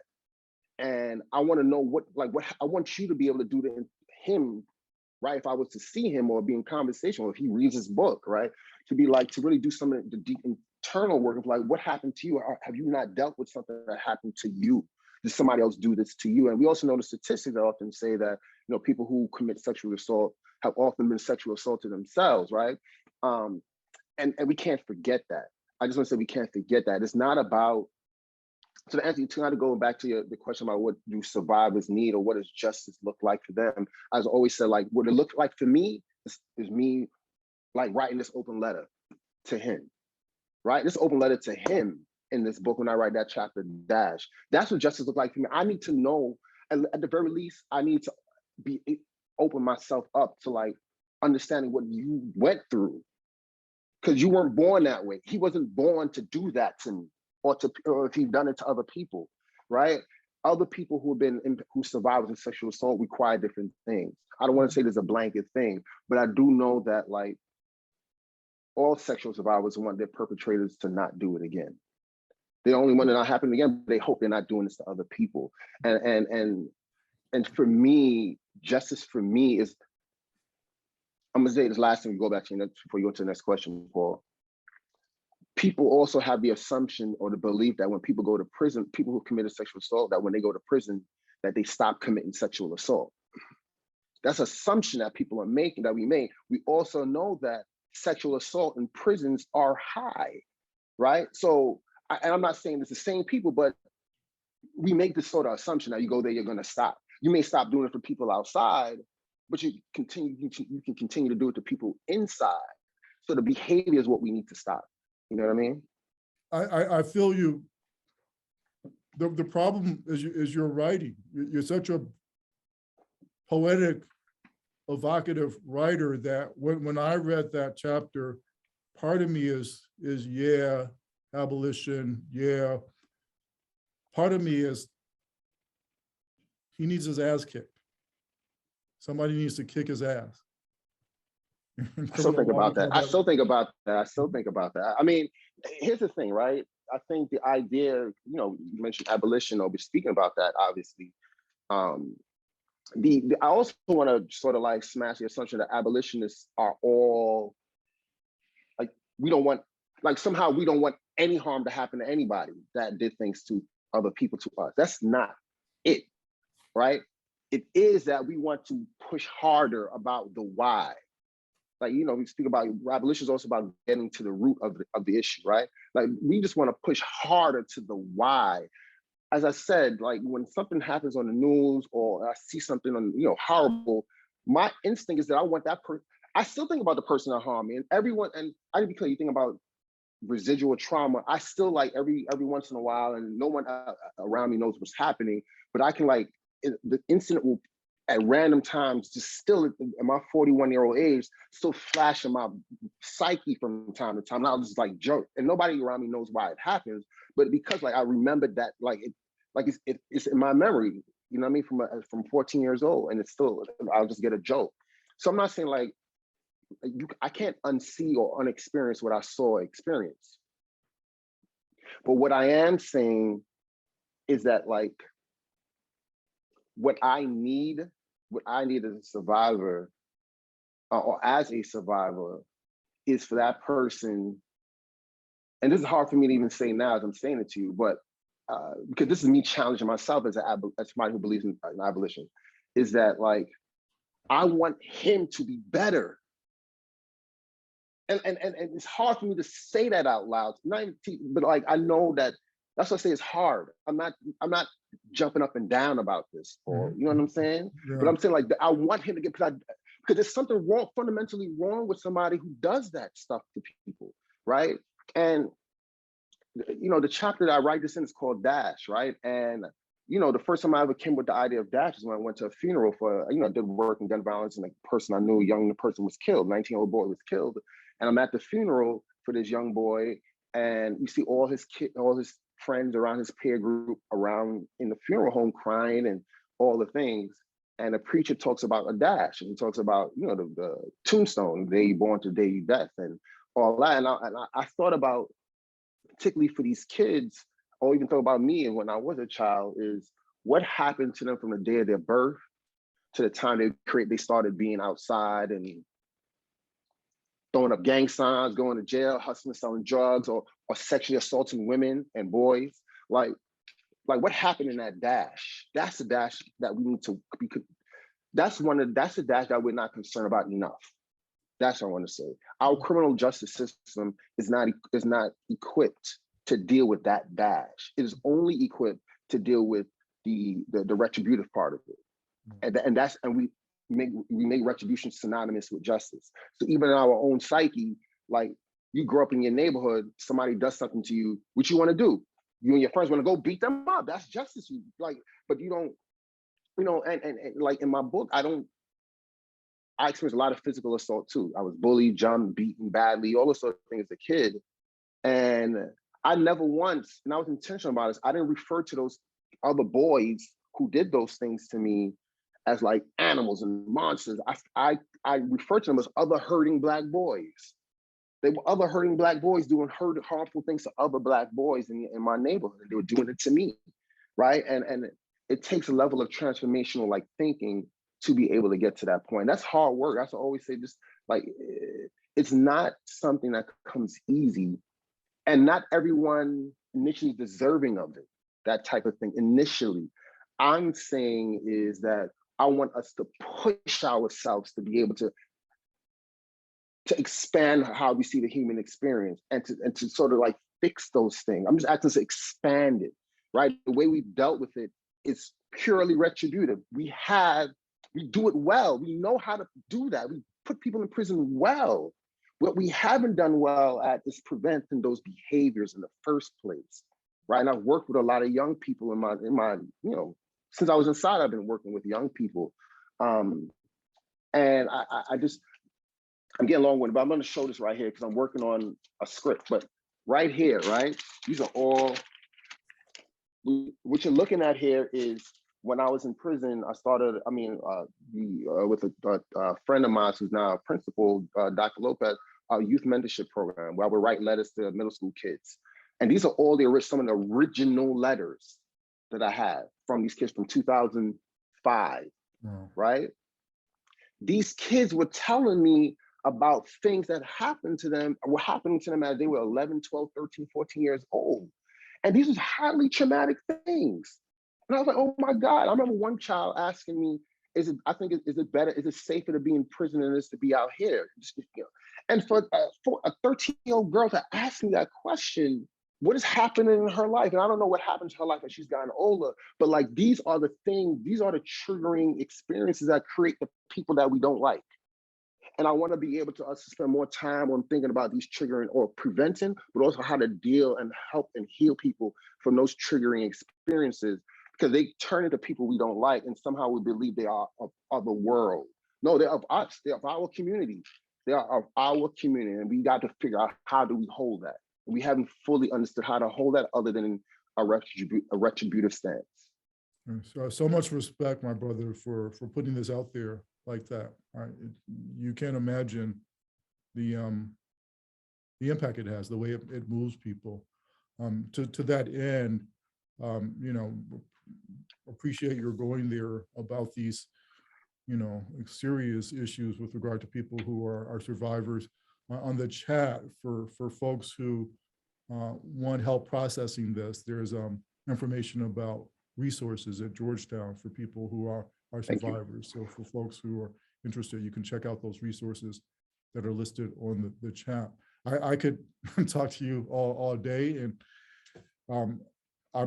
And I want to know what I want you to be able to do to him, right? If I was to see him or be in conversation, or if he reads his book, right? To be like, to really do some of the deep internal work of like, what happened to you? Or have you not dealt with something that happened to you? Did somebody else do this to you? And we also know the statistics that often say that, you know, people who commit sexual assault have often been sexual assaulted themselves, right? And we can't forget that. I just want to say we can't forget that. It's not about, so to answer, to go back to the question about what do survivors need, or what does justice look like for them, as I always said, like what it looked like for me is me like writing this open letter to him, right? This open letter to him in this book, when I write that chapter dash, that's what justice looked like for me. I need to know, at the very least, I need to open myself up to like understanding what you went through, because you weren't born that way. He wasn't born to do that to me, or if he'd done it to other people, right? Other people who survived in sexual assault require different things. I don't want to say there's a blanket thing, but I do know that like all sexual survivors want their perpetrators to not do it again. They only want it not happen again, but they hope they're not doing this to other people. And for me, justice for me is, I'm gonna say this last thing, we go back to you before you go to the next question, Paul. people also have the assumption or the belief that when people go to prison, people who committed sexual assault, that when they go to prison, that they stop committing sexual assault. That's an assumption that people are making, that we make. We also know that sexual assault in prisons are high, right? So, and I'm not saying it's the same people, but we make this sort of assumption that you go there, you're gonna stop. You may stop doing it for people outside, but you can continue to do it to people inside. So the behavior is what we need to stop. You know what I mean?
I feel you. The problem is your writing. You're such a poetic, evocative writer that when I read that chapter, part of me is yeah, abolition, yeah. Part of me is he needs his ass kicked. Somebody needs to kick his ass.
I still think about that. I still think about that. I mean, here's the thing, right? I think the idea, you know, you mentioned abolition, or we're speaking about that, obviously. I also want to sort of like smash the assumption that abolitionists are all like, we don't want, like somehow we don't want any harm to happen to anybody that did things to other people, to us. That's not it, right? It is that we want to push harder about the why. Like, you know, we speak about abolition is also about getting to the root of the issue, right? Like, we just want to push harder to the why. As I said, like when something happens on the news or I see something on, you know, horrible, my instinct is that I want that person. I still think about the person that harmed me, and everyone. And I need to be clear. You think about residual trauma. I still like every once in a while, and no one around me knows what's happening, but I can like the incident will at random times just still at my 41-year-old age still flash in my psyche from time to time. And I'll just like joke, and nobody around me knows why it happens, but because like I remembered that it's in my memory, you know what I mean, from 14 years old, and it's still, I'll just get a joke. So I'm not saying like I can't unsee or unexperience what I saw experience. But what I am saying is that like what I need as a survivor or as a survivor is for that person, and this is hard for me to even say now as I'm saying it to you, but because this is me challenging myself as somebody who believes in abolition, is that like, I want him to be better. And it's hard for me to say that out loud, but like, I know that, that's what I say, it's hard. I'm not jumping up and down about this, or you know what I'm saying? Yeah. But I'm saying like, I want him to get, because there's something wrong, fundamentally wrong with somebody who does that stuff to people, right? And you know, the chapter that I write this in is called Dash, right? And you know, the first time I ever came with the idea of Dash is when I went to a funeral for, you know, I did work in gun violence, and a person I knew, a young person was killed, 19-year-old boy was killed. And I'm at the funeral for this young boy, and you see all his friends around, his peer group around in the funeral home crying and all the things. And the preacher talks about a dash, and he talks about, you know, the tombstone, the day you born to the day you death, and all that. And I thought about, particularly for these kids, or even thought about me and when I was a child, is what happened to them from the day of their birth to the time they started being outside and throwing up gang signs, going to jail, hustling, selling drugs, or sexually assaulting women and boys. Like what happened in that dash? That's the dash that we need to be. That's the dash that we're not concerned about enough. That's what I want to say. Our criminal justice system is not equipped to deal with that dash. It is only equipped to deal with the retributive part of it, and we make retribution synonymous with justice. So even in our own psyche, like you grow up in your neighborhood, somebody does something to you, what you want to do? You and your friends want to go beat them up. That's justice. But you don't, you know, and like in my book, I experienced a lot of physical assault too. I was bullied, jumped, beaten badly, all those sort of things as a kid. And I never once, and I was intentional about this, I didn't refer to those other boys who did those things to me as like animals and monsters. I referred to them as other hurting Black boys. They were other hurting Black boys doing harmful things to other Black boys in my neighborhood. They were doing it to me, right? And it takes a level of transformational like thinking to be able to get to that point. That's hard work. That's what I always say, just like, it's not something that comes easy. And not everyone initially is deserving of it, that type of thing initially. I'm saying is that I want us to push ourselves to be able to expand how we see the human experience and to sort of like fix those things. I'm just asking to expand it, right? The way we've dealt with it is purely retributive. We do it well. We know how to do that. We put people in prison well. What we haven't done well at is preventing those behaviors in the first place, right? And I've worked with a lot of young people in my, since I was inside, I've been working with young people. And I'm getting long-winded, but I'm gonna show this right here because I'm working on a script. But right here, right? These are all, what you're looking at here is when I was in prison, I started, with a friend of mine who's now a principal, Dr. Lopez, our youth mentorship program, where I would write letters to middle school kids. And these are all some of the original letters that I had from these kids from 2005, right? These kids were telling me about things that happened to them, were happening to them as they were 11, 12, 13, 14 years old. And these was highly traumatic things. And I was like, oh my God. I remember one child asking me, is it safer to be in prison than it is to be out here? And for a 13-year-old girl to ask me that question, what is happening in her life? And I don't know what happened to her life as she's gotten older, but like, these are the things, these are the triggering experiences that create the people that we don't like. And I want to be able to us to spend more time on thinking about these triggering or preventing, but also how to deal and help and heal people from those triggering experiences, because they turn into people we don't like, and somehow we believe they are of the world. No, they're of us, they're of our community. They are of our community, and we got to figure out how do we hold that. We haven't fully understood how to hold that other than a retributive stance.
So much respect, my brother, for putting this out there like that. You can't imagine the impact it has, the way it moves people. To that end, appreciate your going there about these, serious issues with regard to people who are survivors. On the chat for folks who want help processing this, there's information about resources at Georgetown for people who are survivors. So for folks who are interested, you can check out those resources that are listed on the chat. I could talk to you all day, and I'm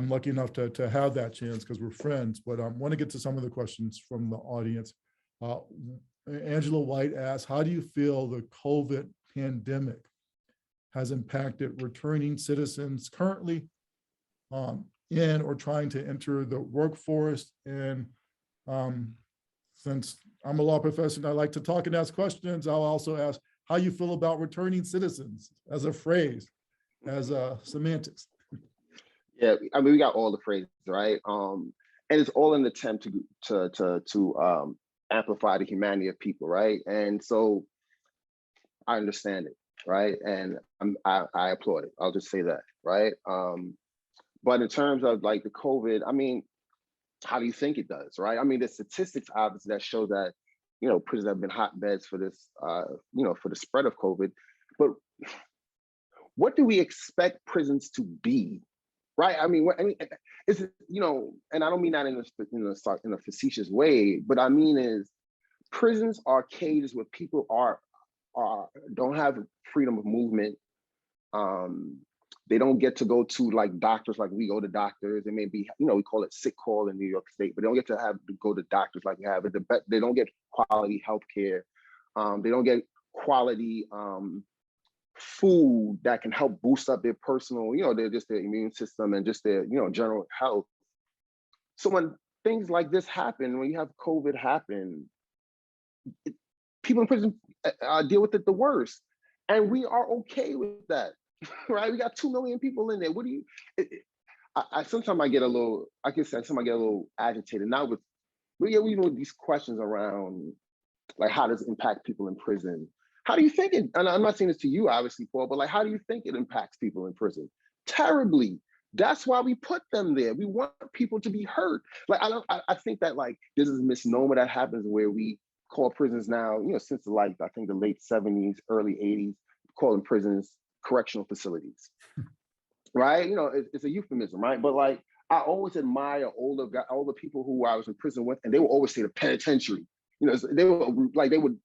lucky enough to have that chance because we're friends, but I want to get to some of the questions from the audience. Angela White asks, how do you feel the COVID pandemic has impacted returning citizens currently in or trying to enter the workforce? And since I'm a law professor and I like to talk and ask questions, I'll also ask how you feel about returning citizens as a phrase, as semantics.
Yeah, I mean, we got all the phrases, right? And it's all an attempt to amplify the humanity of people, right? And so I understand it, right? And I applaud it. I'll just say that, right? But in terms of like the COVID, I mean, how do you think it does, right? I mean, the statistics obviously that show that, prisons have been hotbeds for this, for the spread of COVID. But what do we expect prisons to be, right? I mean, is it, and I don't mean that in a facetious way, but I mean is prisons are cages where people don't have freedom of movement. They don't get to go to like doctors like we go to doctors. They may be, we call it sick call in New York State, but they don't get to go to doctors like we have. They don't get quality healthcare. They don't get quality food that can help boost up their personal, their immune system and just their, general health. So when things like this happen, when you have COVID happen, people in prison deal with it the worst. And we are okay with that, right? We got 2 million people in there. What do you, sometimes I get a little, I can say sometimes I get a little agitated, not with, even with these questions around like, how does it impact people in prison? How do you think it, and I'm not saying this to you, obviously, Paul, but like, how do you think it impacts people in prison? Terribly. That's why we put them there. We want people to be hurt. Like, I think that like, this is a misnomer that happens where we call prisons now, since like, I think the late 70s, early 80s, calling prisons correctional facilities. right? You know, it's a euphemism, right? But like, I always admire older people who I was in prison with, and they would always say the penitentiary. You know, they would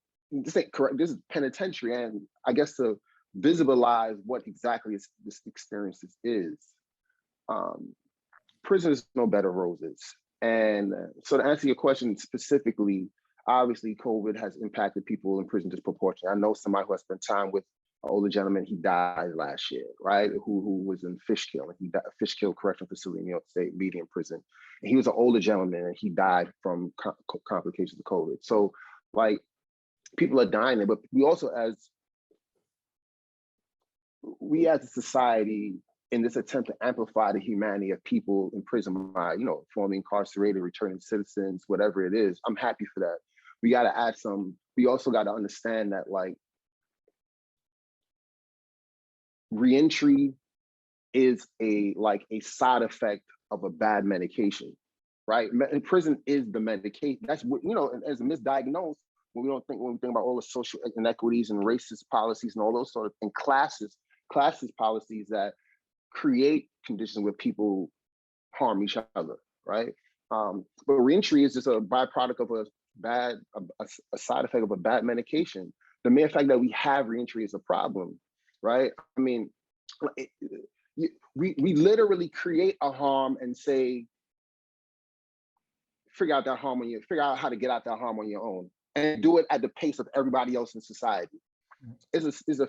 say, correct, this is penitentiary, and I guess to visualize what exactly this experience is. Prison is no bed of roses. And so to answer your question specifically, obviously COVID has impacted people in prison disproportionately. I know somebody who has spent time with an older gentleman, he died last year, right? Who was in Fishkill, and he died, Fishkill Correctional Facility in New York State, medium prison. And he was an older gentleman, and he died from complications of COVID. So like, people are dying there, but we also as a society, in this attempt to amplify the humanity of people in prison by, you know, formerly incarcerated, returning citizens, whatever it is, I'm happy for that. We got to add some, we also got to understand that like reentry is a side effect of a bad medication, right? Prison is the medication. That's what, you know, as a misdiagnosed, when we think about all the social inequities and racist policies and all those sort of, and classes policies that create conditions where people harm each other, right? But reentry is just a byproduct of a side effect of a bad medication. The mere fact that we have reentry is a problem, right? I mean, we literally create a harm and say, figure out how to get out that harm on your own, and do it at the pace of everybody else in society. Is a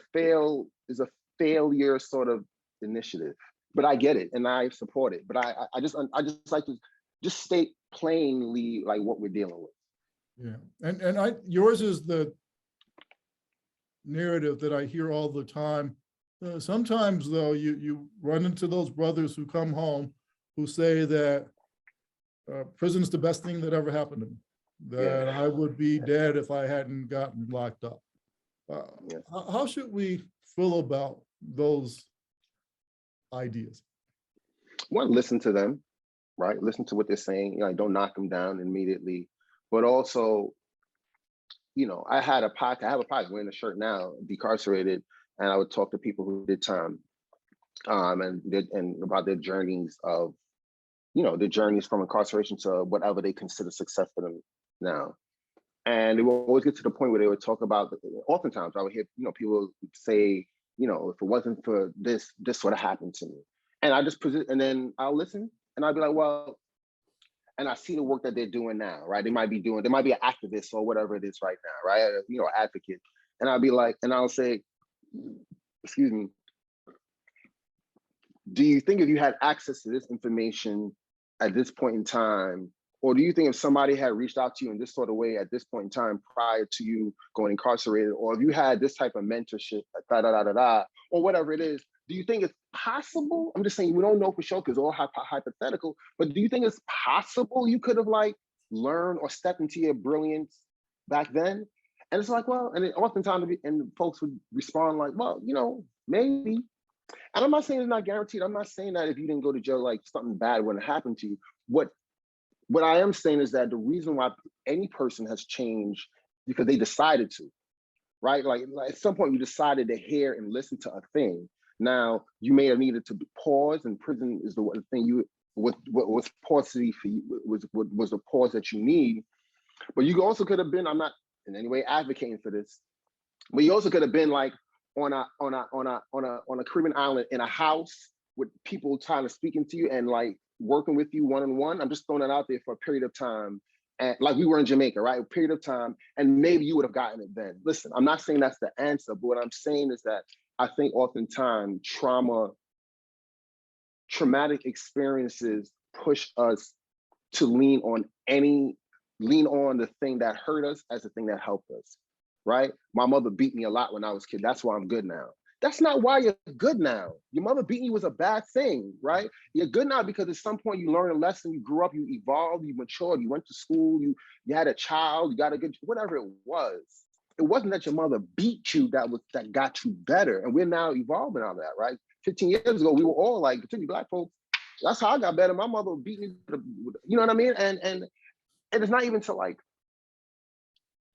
failure sort of initiative. But I get it and I support it. But I just like to just state plainly like what we're dealing with.
Yeah, and yours is the narrative that I hear all the time. Sometimes though, you run into those brothers who come home who say that prison's the best thing that ever happened to me, that I would be dead if I hadn't gotten locked up. How should we feel about those ideas?
One, listen to them, right? Listen to what they're saying. You know, don't knock them down immediately. But also, you know, I have a podcast, wearing a shirt now, Decarcerated, and I would talk to people who did time, and about their journeys of, you know, their journeys from incarceration to whatever they consider success for them now. And they will always get to the point where they would talk about, oftentimes I would hear, you know, people say, you know, if it wasn't for this would have happened to me. And I just present, and then I'll listen and I'll be like, well, and I see the work that they're doing now, right? They might be an activist or whatever it is right now, right? You know, advocate. And I'll be like, and I'll say, excuse me, do you think if you had access to this information at this point in time, or do you think if somebody had reached out to you in this sort of way at this point in time prior to you going incarcerated, or if you had this type of mentorship, or whatever it is, do you think it's possible? I'm just saying, we don't know for sure because it's all hypothetical, but do you think it's possible you could have like learned or stepped into your brilliance back then? And it's like, well, and oftentimes, and folks would respond like, well, you know, maybe. And I'm not saying it's not guaranteed. I'm not saying that if you didn't go to jail, like something bad wouldn't happen to you. What I am saying is that the reason why any person has changed because they decided to, right? Like at some point you decided to hear and listen to a thing. Now you may have needed to pause, and prison is the one thing what was paucity for you was the pause that you need. But you also could have been, I'm not in any way advocating for this, but you also could have been like on a Caribbean island in a house with people trying to speak into you and like working with you one-on-one. I'm just throwing that out there for a period of time. And like we were in Jamaica, right? A period of time, and maybe you would have gotten it then. Listen, I'm not saying that's the answer, but what I'm saying is that I think oftentimes traumatic experiences push us to lean on the thing that hurt us as the thing that helped us, right? My mother beat me a lot when I was a kid. That's why I'm good now. That's not why you're good now. Your mother beating you was a bad thing, right? You're good now because at some point you learned a lesson, you grew up, you evolved, you matured, you went to school, you had a child, you got a good, whatever it was. It wasn't that your mother beat you that got you better. And we're now evolving out of that, right? 15 years ago, we were all like, particularly Black folks, that's how I got better. My mother beat me, you know what I mean? And it's not even to like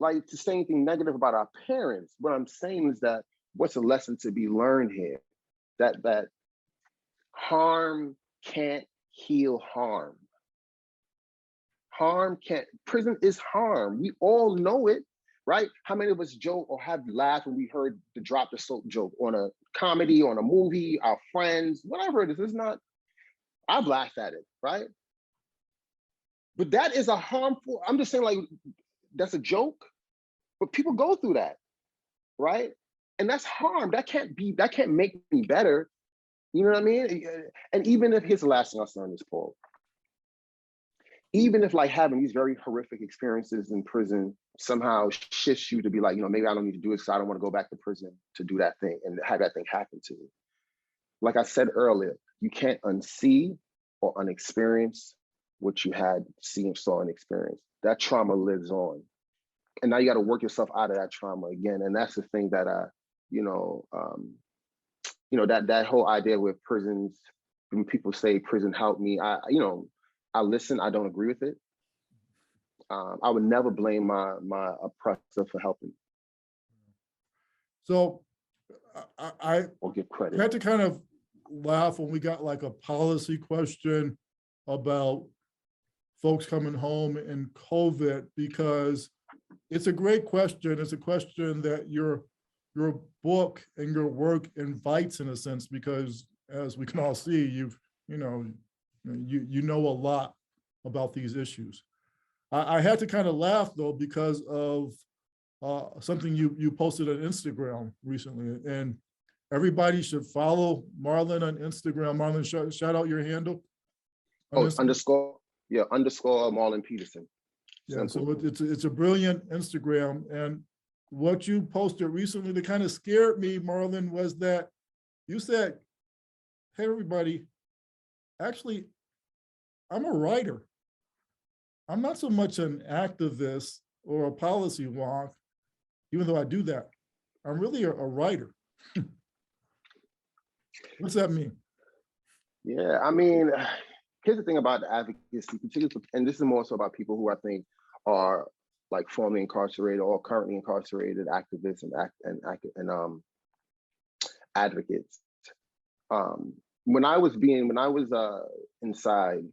to say anything negative about our parents. What I'm saying is that what's a lesson to be learned here? That harm can't heal harm. Harm can't, prison is harm. We all know it, right? How many of us joke or have laughed when we heard the drop the soap joke on a comedy, on a movie, our friends, whatever it is, it's not, I've laughed at it, right? But that is a harmful, I'm just saying, like, that's a joke, but people go through that, right? And that's harm. That can't make me better. You know what I mean? And even if, here's the last thing I'll say on this, Paul. Even if like having these very horrific experiences in prison somehow shifts you to be like, you know, maybe I don't need to do it, so I don't want to go back to prison to do that thing and have that thing happen to me. Like I said earlier, you can't unsee or unexperience what you had seen, saw, and experienced. That trauma lives on. And now you got to work yourself out of that trauma again. And that's the thing that that whole idea with prisons, when people say prison helped me, I listen, I don't agree with it. I would never blame my oppressor for helping.
So I
or give credit.
had to kind of laugh when we got like a policy question about folks coming home in COVID, because it's a great question. It's a question that your book and your work invites, in a sense, because as we can all see, you know a lot about these issues. I had to kind of laugh though, because of something you posted on Instagram recently, and everybody should follow Marlon on Instagram. Marlon, shout out your handle.
Underscore Marlon Peterson.
Yeah, so it's a brilliant Instagram. And what you posted recently that kind of scared me, Marlon, was that you said, hey, everybody, actually, I'm a writer. I'm not so much an activist or a policy wonk, even though I do that. I'm really a writer. What's that mean?
Yeah, I mean, here's the thing about the advocacy, particularly, and this is more so about people who I think are like formerly incarcerated or currently incarcerated activists and advocates. When I was inside,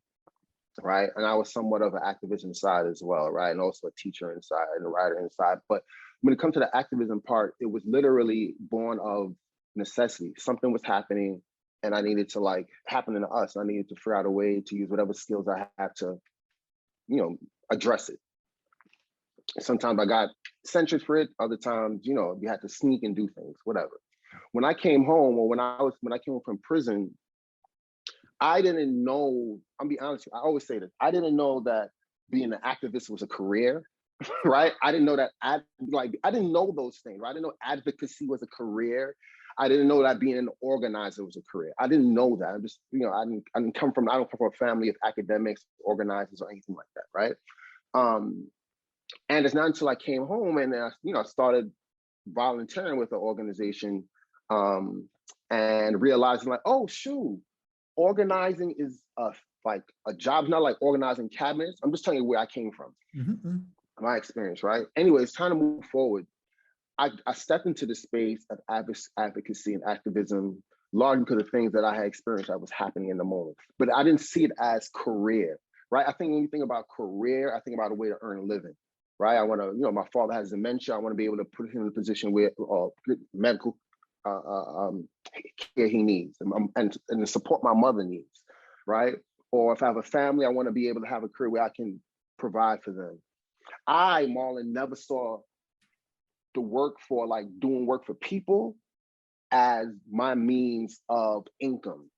right, and I was somewhat of an activist inside as well, right, and also a teacher inside and a writer inside. But when it comes to the activism part, it was literally born of necessity. Something was happening, and I needed to happening to us. I needed to figure out a way to use whatever skills I had to, address it. Sometimes I got censored for it. Other times, you had to sneak and do things, whatever. When I came home, or when I came home from prison, I didn't know, I'll be honest, I always say this, I didn't know that being an activist was a career, right? I didn't know that, I didn't know those things, right? I didn't know advocacy was a career. I didn't know that being an organizer was a career. I didn't know that. I'm just, I don't come from a family of academics, organizers, or anything like that, right? And it's not until I came home and I started volunteering with an organization and realizing oh shoot, organizing is a job, not like organizing cabinets. I'm just telling you where I came from, my experience, right? Anyway, it's time to move forward. I stepped into the space of advocacy and activism largely because of things that I had experienced that was happening in the moment. But I didn't see it as career, right? I think when you think about career, I think about a way to earn a living, right? I want to, my father has dementia. I want to be able to put him in a position where medical care he needs and the support my mother needs, right? Or if I have a family, I want to be able to have a career where I can provide for them. I, Marlon, never saw the work for doing work for people as my means of income,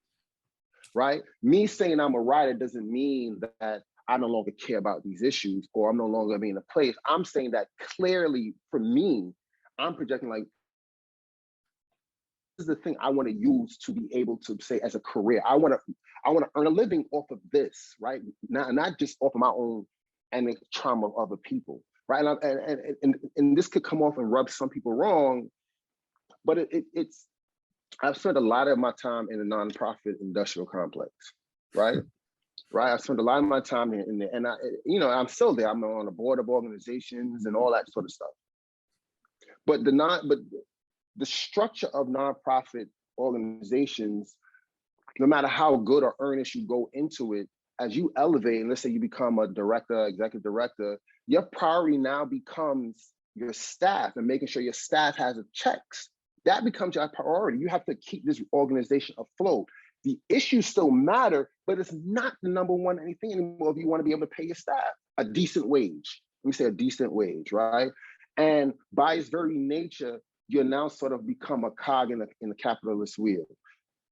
right? Me saying I'm a writer doesn't mean that I no longer care about these issues or I'm no longer being a place. I'm saying that clearly for me, I'm projecting this is the thing I want to use to be able to say as a career. I want to earn a living off of this, right? Not just off of my own and the trauma of other people, right? And this could come off and rub some people wrong, but it's I've spent a lot of my time in the nonprofit industrial complex, right? Right. I spent a lot of my time in there, and I'm still there. I'm on the board of organizations and all that sort of stuff. But the structure of nonprofit organizations no matter how good or earnest you go into it, as you elevate, and let's say you become a director, executive director, your priority now becomes your staff and making sure your staff has checks. That becomes your priority. You have to keep this organization afloat. The issues still matter, but it's not the number one thing anymore if you want to be able to pay your staff a decent wage. Let me say a decent wage, right? And by its very nature, you're now sort of become a cog in the capitalist wheel.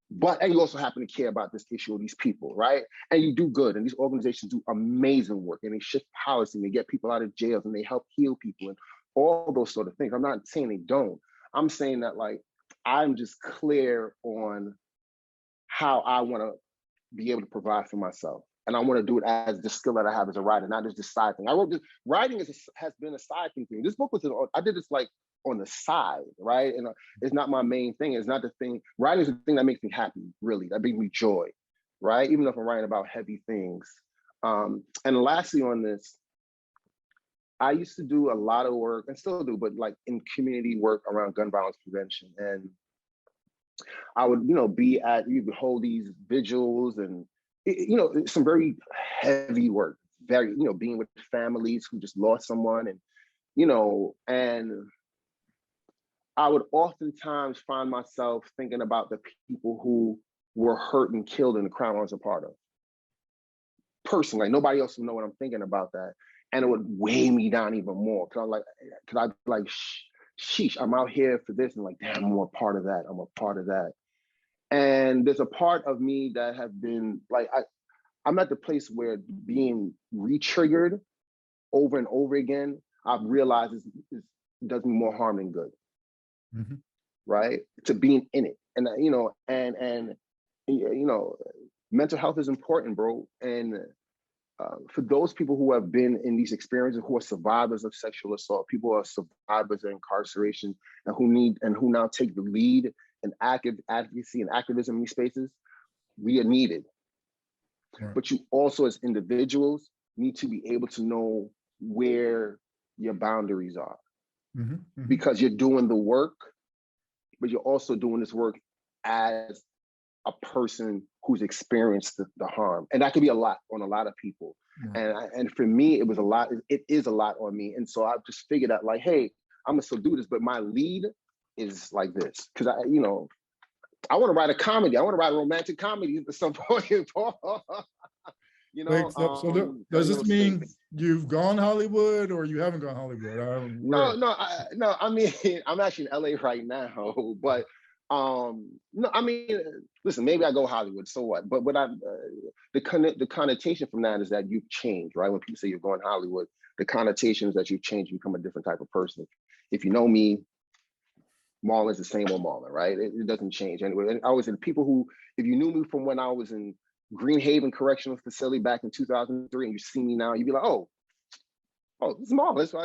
And you also happen to care about this issue of these people, right? And you do good, and these organizations do amazing work, and they shift policy, and they get people out of jails, and they help heal people, and all those sort of things. I'm not saying they don't. I'm saying that, like, I'm just clear on how I want to be able to provide for myself. And I want to do it as the skill that I have as a writer, not just this side thing. I wrote this, writing has been a side thing for me. This book I did this like on the side, right? And it's not my main thing. It's not the thing. Writing is the thing that makes me happy, really. That brings me joy, right? Even if I'm writing about heavy things. And lastly on this, I used to do a lot of work, and still do, but like in community work around gun violence prevention. And I would, you would hold these vigils and, some very heavy work, very, being with families who just lost someone, and, and I would oftentimes find myself thinking about the people who were hurt and killed in the crime I was a part of. Personally, nobody else would know what I'm thinking about that. And it would weigh me down even more. Cause I'd be like, sheesh, I'm out here for this. And like, damn, I'm a part of that. I'm a part of that. And there's a part of me that have been like, I'm at the place where being re-triggered over and over again, I've realized it does me more harm than good. Mm-hmm. Right? To being in it. And, mental health is important, bro. And for those people who have been in these experiences, who are survivors of sexual assault, people who are survivors of incarceration, and who now take the lead in advocacy and activism in these spaces, we are needed. Right. But you also, as individuals, need to be able to know where your boundaries are. Mm-hmm. Mm-hmm. Because you're doing the work, but you're also doing this work as a person who's experienced the harm. And that could be a lot on a lot of people. Yeah. And for me, it was a lot, it is a lot on me. And so I've just figured out like, hey, I'm gonna still do this, but my lead is like this. Cause I want to write a comedy. I want to write a romantic comedy at some point.
Wait, so does this mean you've gone Hollywood or you haven't gone Hollywood?
No. I mean, I'm actually in LA right now, but no, I mean, listen, maybe I go Hollywood, so what? But what the connotation from that is that you've changed, right? When people say you're going Hollywood, the connotation is that you've changed, you become a different type of person. If you know me, Marlon's the same old Marlon, right? It doesn't change anyway. And I always said, people who, if you knew me from when I was in Green Haven Correctional Facility back in 2003, and you see me now, you'd be like, oh, this is Marlon. So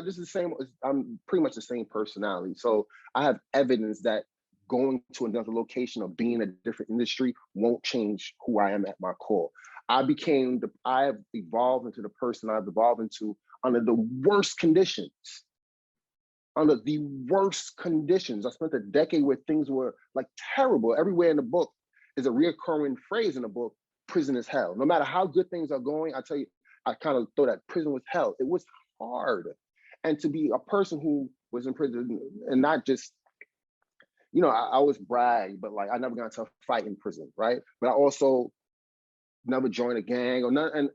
I'm pretty much the same personality. So I have evidence that going to another location or being in a different industry won't change who I am at my core. I have evolved into the person I've evolved into under the worst conditions. Under the worst conditions. I spent a decade where things were like terrible. Everywhere in the book is a reoccurring phrase in the book, prison is hell. No matter how good things are going, I tell you, I kind of thought that prison was hell. It was hard. And to be a person who was in prison and not just, I always brag, but like I never got into a fight in prison, right? But I also never joined a gang or nothing.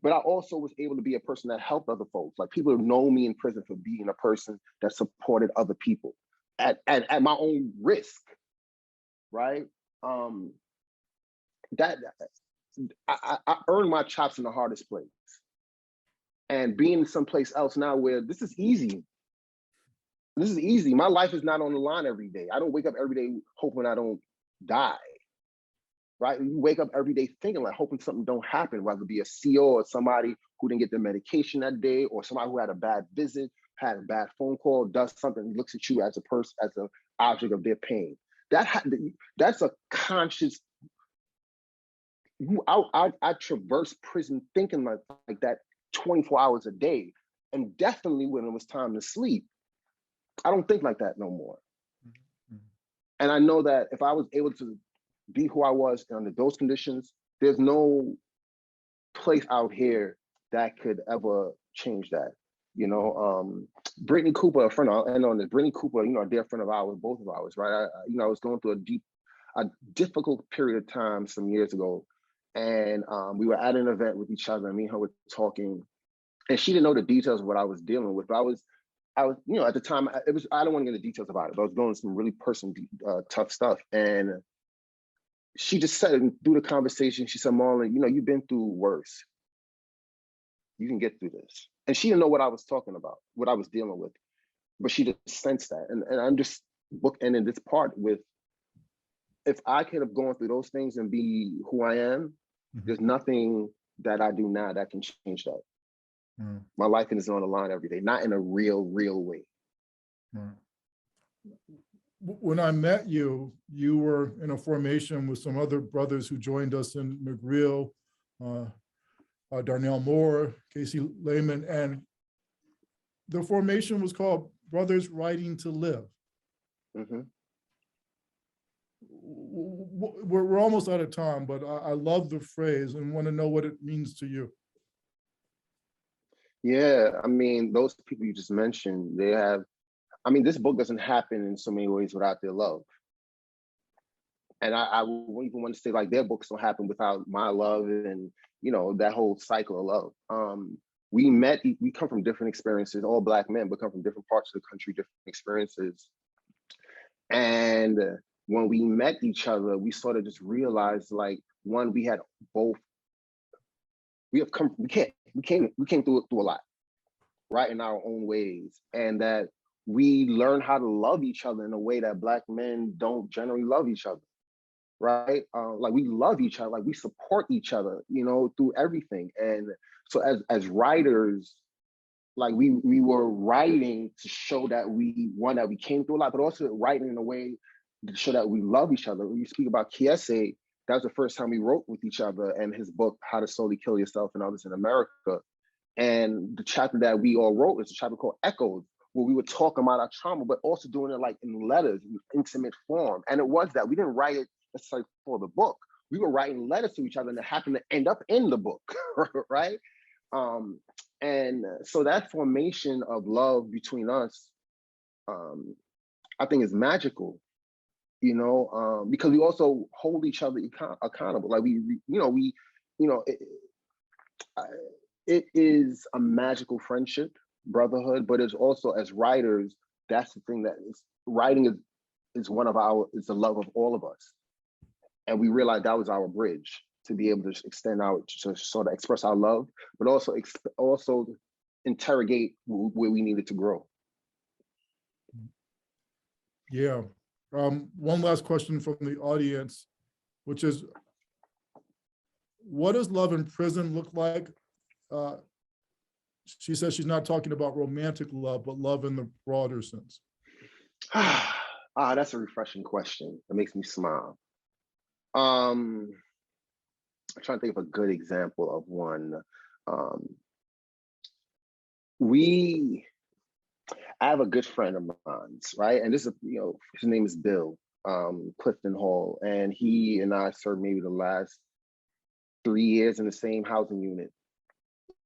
But I also was able to be a person that helped other folks. Like people know me in prison for being a person that supported other people at my own risk, right? That I earned my chops in the hardest place. And being someplace else now where this is easy. This is easy. My life is not on the line every day. I don't wake up every day hoping I don't die, right? You wake up every day thinking like hoping something don't happen, whether it be a CO or somebody who didn't get their medication that day, or somebody who had a bad visit, had a bad phone call, does something, looks at you as a person, as an object of their pain. That's a conscious. I traverse prison thinking like that 24 hours a day, and definitely when it was time to sleep. I don't think like that no more. Mm-hmm. And I know that if I was able to be who I was under those conditions, there's no place out here that could ever change that. You know, Brittany Cooper, a friend, I'll end on this. Brittany Cooper, you know, a dear friend of ours, both of ours, right? I was going through a difficult period of time some years ago, and we were at an event with each other, and me and her were talking, and she didn't know the details of what I was dealing with. But I was, you know, at the time, I don't want to get into details about it, but I was going through some really personal, tough stuff, and she just said through the conversation, she said, "Marlon, you know, you've been through worse. You can get through this." And she didn't know what I was talking about, what I was dealing with, but she just sensed that. And I'm just bookending this part with, if I could have gone through those things and be who I am, there's nothing that I do now that can change that. My life is on the line every day, not in a real way.
When I met you, you were in a formation with some other brothers who joined us in McGreal, Darnell Moore, Casey Lehman, and the formation was called Brothers Writing to Live. We're almost out of time, but I love the phrase and want to know what it means to you.
Yeah, I mean, those people you just mentioned, they have, I mean, this book doesn't happen in so many ways without their love. And I wouldn't even want to say like their books don't happen without my love and, you know, that whole cycle of love. We come from different experiences, all Black men, but come from different parts of the country, different experiences. And when we met each other, we sort of just realized, like, one, we had both, we came through a lot, right, in our own ways. And that we learn how to love each other in a way that Black men don't generally love each other. Right? Like, we love each other, like we support each other, you know, through everything. And so as writers, like we were writing to show that we came through a lot, but also writing in a way to show that we love each other. When you speak about Kiese, that was the first time we wrote with each other, and his book, How to Slowly Kill Yourself and Others in America. And the chapter that we all wrote is a chapter called Echoes, where we were talking about our trauma, but also doing it like in letters, in intimate form. And it was that we didn't write it necessarily for the book. We were writing letters to each other and it happened to end up in the book, right? And so that formation of love between us, I think is magical, you know, because we also hold each other accountable. Like it is a magical friendship, brotherhood, but it's also, as writers, that's the thing, that is, writing is the love of all of us. And we realized that was our bridge to be able to extend out, to sort of express our love, but also interrogate where we needed to grow.
Yeah. One last question from the audience, which is, what does love in prison look like? She says she's not talking about romantic love, but love in the broader sense.
That's a refreshing question. It makes me smile. I'm trying to think of a good example of one. I have a good friend of mine, right? And this is, you know, his name is Bill Clifton Hall, and he and I served maybe the last 3 years in the same housing unit.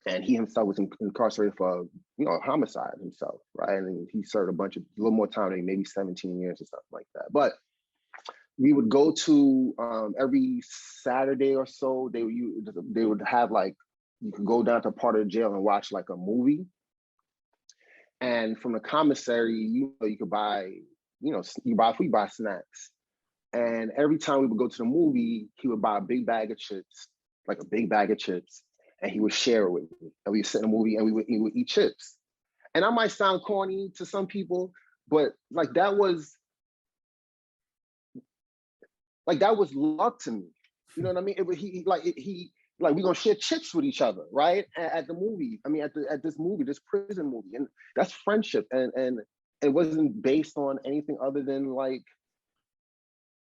And he himself was incarcerated for, you know, homicide himself, right? And he served a little more time than maybe 17 years or something like that. But we would go to every Saturday or so, they would have, like, you could go down to a part of the jail and watch like a movie. And from the commissary, you know, you could buy, you know, you buy snacks. And every time we would go to the movie, he would buy a big bag of chips, like a big bag of chips, and he would share it with me. And we would sit in the movie and we would eat chips. And I might sound corny to some people, but like that was love to me. You know what I mean? We're gonna share chips with each other, right? At the movie. I mean, at this movie, this prison movie. And that's friendship. And it wasn't based on anything other than, like,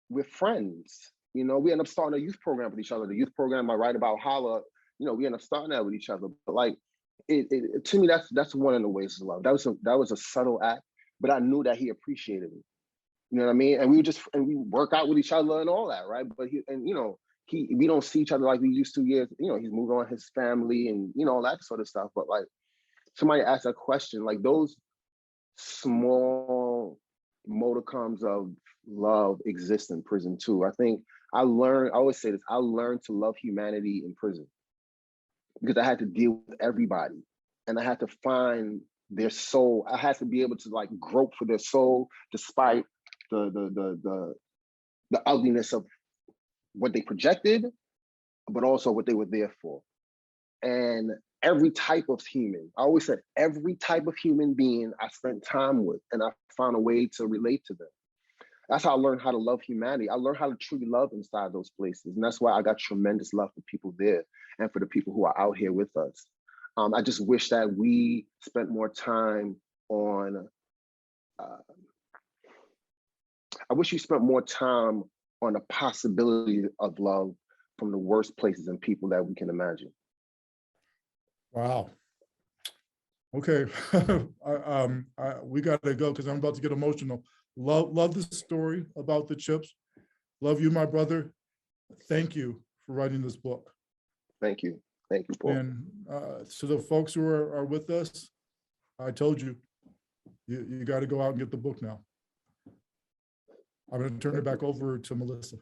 we're friends. You know, we end up starting a youth program with each other. The youth program I write about, Holla, you know, we end up starting that with each other. But like, to me, that's one of the ways of love. That was a subtle act, but I knew that he appreciated me. You know what I mean? And we work out with each other and all that, right? But we don't see each other like we used to years. He's moved on his family and all that sort of stuff. But like somebody asked a question, like those small modicums of love exist in prison too. I think I always say this, I learned to love humanity in prison because I had to deal with everybody and I had to find their soul. I had to be able to like grope for their soul despite the ugliness of what they projected, but also what they were there for. And every type of human, I always said, every type of human being I spent time with, and I found a way to relate to them. That's how I learned how to love humanity. I learned how to truly love inside those places. And that's why I got tremendous love for people there and for the people who are out here with us. I just wish that we spent more time on, I wish you spent more time on the possibility of love from the worst places and people that we can imagine.
Wow. Okay, we got to go because I'm about to get emotional. Love the story about the chips. Love you, my brother. Thank you for writing this book.
Thank you, Paul.
And to the folks who are with us, I told you, you got to go out and get the book now. I'm going to turn it back over to Melissa.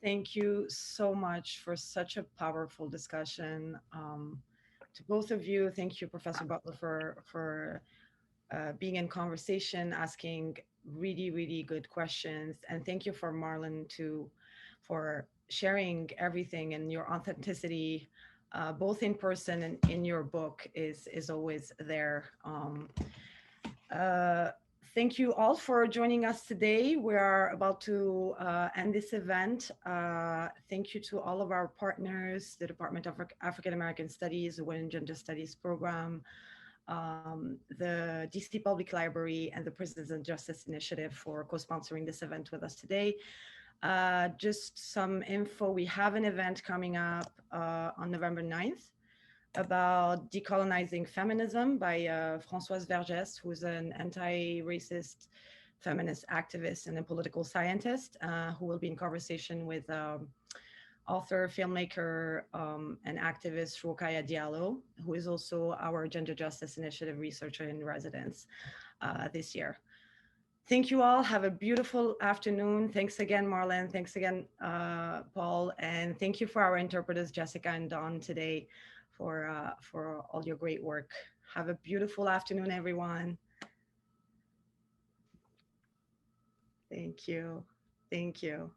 Thank you so much for such a powerful discussion. To both of you, thank you, Professor Butler, for being in conversation, asking really, really good questions. And thank you for Marlon too, for sharing everything, and your authenticity, both in person and in your book is always there. Thank you all for joining us today. We are about to end this event. Thank you to all of our partners, the Department of African American Studies, the Women and Gender Studies program, the DC Public Library, and the Prisons and Justice Initiative for co-sponsoring this event with us today. Just some info, we have an event coming up on November 9th about decolonizing feminism by Françoise Vergès, who's an anti-racist feminist activist and a political scientist, who will be in conversation with author, filmmaker, and activist Rokhaya Diallo, who is also our Gender Justice Initiative researcher in residence this year. Thank you all. Have a beautiful afternoon. Thanks again, Marlon. Thanks again, Paul. And thank you for our interpreters, Jessica and Dawn, today for all your great work. Have a beautiful afternoon, everyone. Thank you. Thank you.